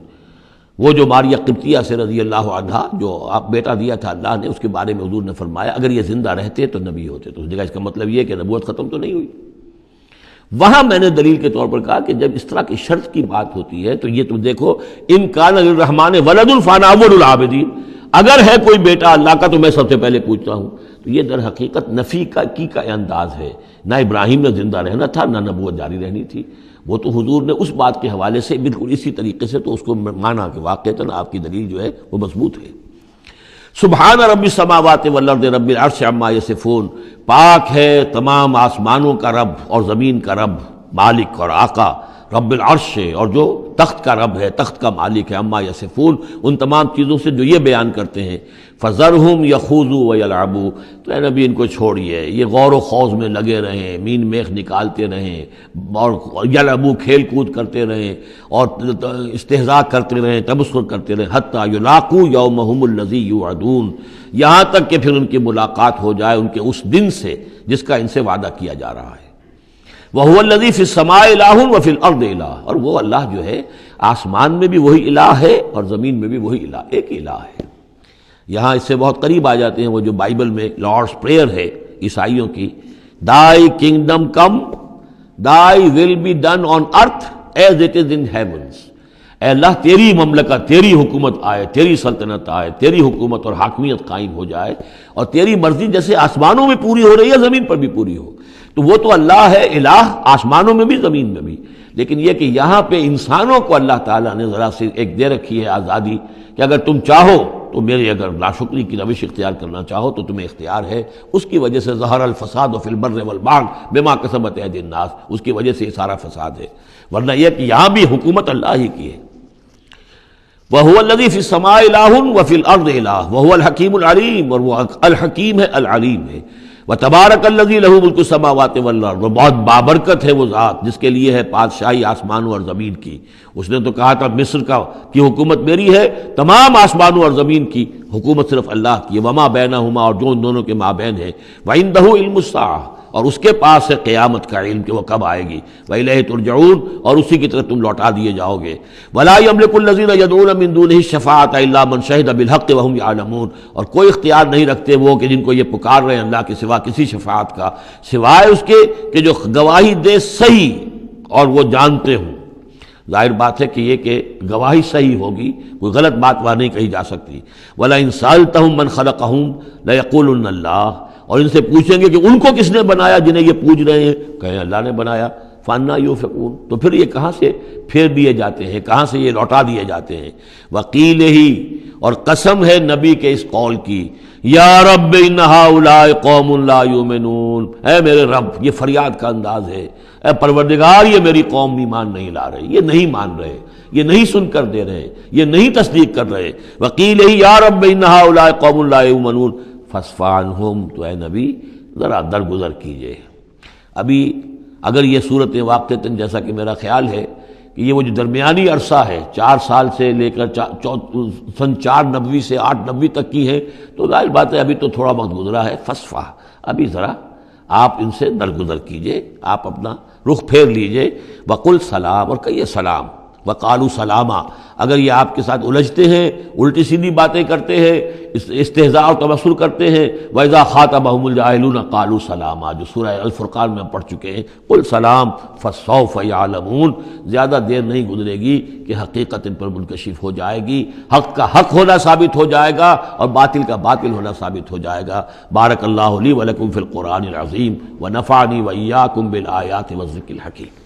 Speaker 2: وہ جو ماریہ قبطیہ سے رضی اللہ عنہا جو آپ بیٹا دیا تھا اللہ نے، اس کے بارے میں حضور نے فرمایا اگر یہ زندہ رہتے تو نبی ہوتے۔ تو اس نے کہا اس کا مطلب یہ کہ نبوت ختم تو نہیں ہوئی۔ وہاں میں نے دلیل کے طور پر کہا کہ جب اس طرح کی شرط کی بات ہوتی ہے تو یہ تم دیکھو، ان کان للرحمن ولد فانا اول العابدین، اگر ہے کوئی بیٹا اللہ کا تو میں سب سے پہلے پوچھتا ہوں۔ تو یہ در حقیقت نفی کا انداز ہے، نہ ابراہیم نے زندہ رہنا تھا نہ نبوت جاری رہنی تھی۔ وہ تو حضور نے اس بات کے حوالے سے بالکل اسی طریقے سے تو اس کو مانا کہ واقعتاً آپ کی دلیل جو ہے وہ مضبوط ہے۔ سبحان رب السماوات والارض رب العرش عما یصفون، پاک ہے تمام آسمانوں کا رب اور زمین کا رب، مالک اور آقا، رب العرش، اور جو تخت کا رب ہے، تخت کا مالک ہے، عما یصفون، ان تمام چیزوں سے جو یہ بیان کرتے ہیں۔ فذرہم یخوضوا ویلعبوا، تو اے نبی ان کو چھوڑیے، یہ غور و خوض میں لگے رہیں، مین میخ نکالتے رہیں، اور یلعبوا کھیل کود کرتے رہیں، اور استہزاء کرتے رہیں، تبصر کرتے رہیں، حتی یلاقوا یومہم الذی یوعدون، یہاں تک کہ پھر ان کی ملاقات ہو جائے ان کے اس دن سے جس کا ان سے وعدہ کیا جا رہا ہے۔ وَهُوَ الَّذِي فِي السَّمَاءِ إِلَٰهٌ وَفِي الْأَرْضِ إِلَٰهٌ، اور وہ اللہ جو ہے آسمان میں بھی وہی الہ ہے اور زمین میں بھی وہی الہ، ایک الہ ہے۔ یہاں اس سے بہت قریب آ جاتے ہیں وہ جو بائبل میں لارڈس پریئر ہے عیسائیوں کی، Thy kingdom come, Thy will be done on earth as it is in heavens۔ اے اللہ تیری مملکت، تیری حکومت آئے، تیری سلطنت آئے، تیری حکومت اور حاکمیت قائم ہو جائے، اور تیری مرضی جیسے آسمانوں میں پوری ہو رہی ہے زمین پر بھی پوری ہو۔ تو وہ تو اللہ ہے الہ، آسمانوں میں بھی زمین میں بھی، لیکن یہ کہ یہاں پہ انسانوں کو اللہ تعالیٰ نے ذرا سے ایک دے رکھی ہے آزادی کہ اگر تم چاہو تو میری اگر ناشکری کی روش اختیار کرنا چاہو تو تمہیں اختیار ہے۔ اس کی وجہ سے ظہر الفساد فی البر والبحر بما کسبت ایدی الناس، اس کی وجہ سے یہ سارا فساد ہے، ورنہ یہ کہ یہاں بھی حکومت اللہ ہی کی ہے۔ وَهُوَ الَّذِي فِي السَّمَاءِ إِلَٰهٌ وَفِي الْأَرْضِ إِلَٰهٌ وَهُوَ الْحَكِيمُ الْعَلِيمُ، اور وہ الحکیم ہے، العلیم ہے۔ وَتَبَارَكَ الَّذِي لَهُ مُلْكُ السَّمَاوَاتِ وَالْأَرْضِ، بہت بابرکت ہے وہ ذات جس کے لیے ہے بادشاہی آسمانوں اور زمین کی۔ اس نے تو کہا تھا مصر کی حکومت میری ہے، تمام آسمانوں اور زمین کی حکومت صرف اللہ کی ہے، وَمَا بَيْنَهُمَا، اور جو ان دونوں کے مابین ہے، وَعِندَهُ عِلْمُ السَّاعَةِ، اور اس کے پاس ہے قیامت کا علم کہ وہ کب آئے گی، وَإِلَيْهِ تُرْجَعُونَ، اور اسی کی طرف تم لوٹا دیے جاؤ گے۔ وَلَا يَمْلِكُ الَّذِينَ يَدْعُونَ مِن دُونِهِ الشَّفَاعَةَ إِلَّا مَن شَهِدَ بِالْحَقِّ وَهُمْ يَعْلَمُونَ، اور کوئی اختیار نہیں رکھتے وہ کہ جن کو یہ پکار رہے ہیں اللہ کے سوا کسی شفاعت کا، سوائے اس کے کہ جو گواہی دے صحیح اور وہ جانتے ہوں۔ ظاہر بات ہے کہ یہ کہ گواہی صحیح ہوگی، کوئی غلط بات وہاں نہیں کہی جا سکتی۔ وَلَئِن سَأَلْتَهُم مَّن خَلَقَهُم لَيَقُولُنَّ اللَّهُ، اور ان سے پوچھیں گے کہ ان کو کس نے بنایا جنہیں یہ پوچھ رہے ہیں، کہیں اللہ نے بنایا۔ فَأَنَّىٰ يُؤْفَكُونَ، تو پھر یہ کہاں سے پھیر دیے جاتے ہیں، کہاں سے یہ لوٹا دیے جاتے ہیں۔ وَقِيلِهِ، اور قسم ہے نبی کے اس قول کی، یا رب ان ہؤلاء قوم لا یؤمنون، اے میرے رب، یہ فریاد کا انداز ہے، اے پروردگار یہ میری قوم ایمان نہیں لا رہے، یہ نہیں مان رہے، یہ نہیں سن کر دے رہے، یہ نہیں تصدیق کر رہے۔ وَقِيلِهِ یا رب ان ہؤلاء قوم لا یؤمنون فاصفح عنہم، تو اے نبی ذرا درگزر کیجئے۔ ابھی اگر یہ صورت واقعتاً جیسا کہ میرا خیال ہے کہ یہ وہ جو درمیانی عرصہ ہے 4 سال سے لے کر سن 490 سے 890 تک کی ہے، تو ظاہر بات ہے ابھی تو تھوڑا وقت گزرا ہے۔ فاصفح، ابھی ذرا آپ ان سے درگزر کیجئے، آپ اپنا رخ پھیر لیجئے۔ وقل سلام، اور کہیے سلام، وقالوا سلاما، اگر یہ آپ کے ساتھ الجھتے ہیں، الٹی سیدھی باتیں کرتے ہیں، استہزاء اور تبصر کرتے ہیں، وَإِذَا خَاطَبَهُمُ الْجَاهِلُونَ قَالُوا سَلَامًا، جو سورہ الفرقان میں ہم پڑھ چکے ہیں، قُلْ سلام فَسَوْفَ يَعْلَمُونَ، زیادہ دیر نہیں گزرے گی کہ حقیقت ان پر منکشف ہو جائے گی، حق کا حق ہونا ثابت ہو جائے گا اور باطل کا باطل ہونا ثابت ہو جائے گا۔ بارک اللہ لی ولکم فی القرآن العظیم ونفعنی وإیاکم بالآیات والذکر الحکیم۔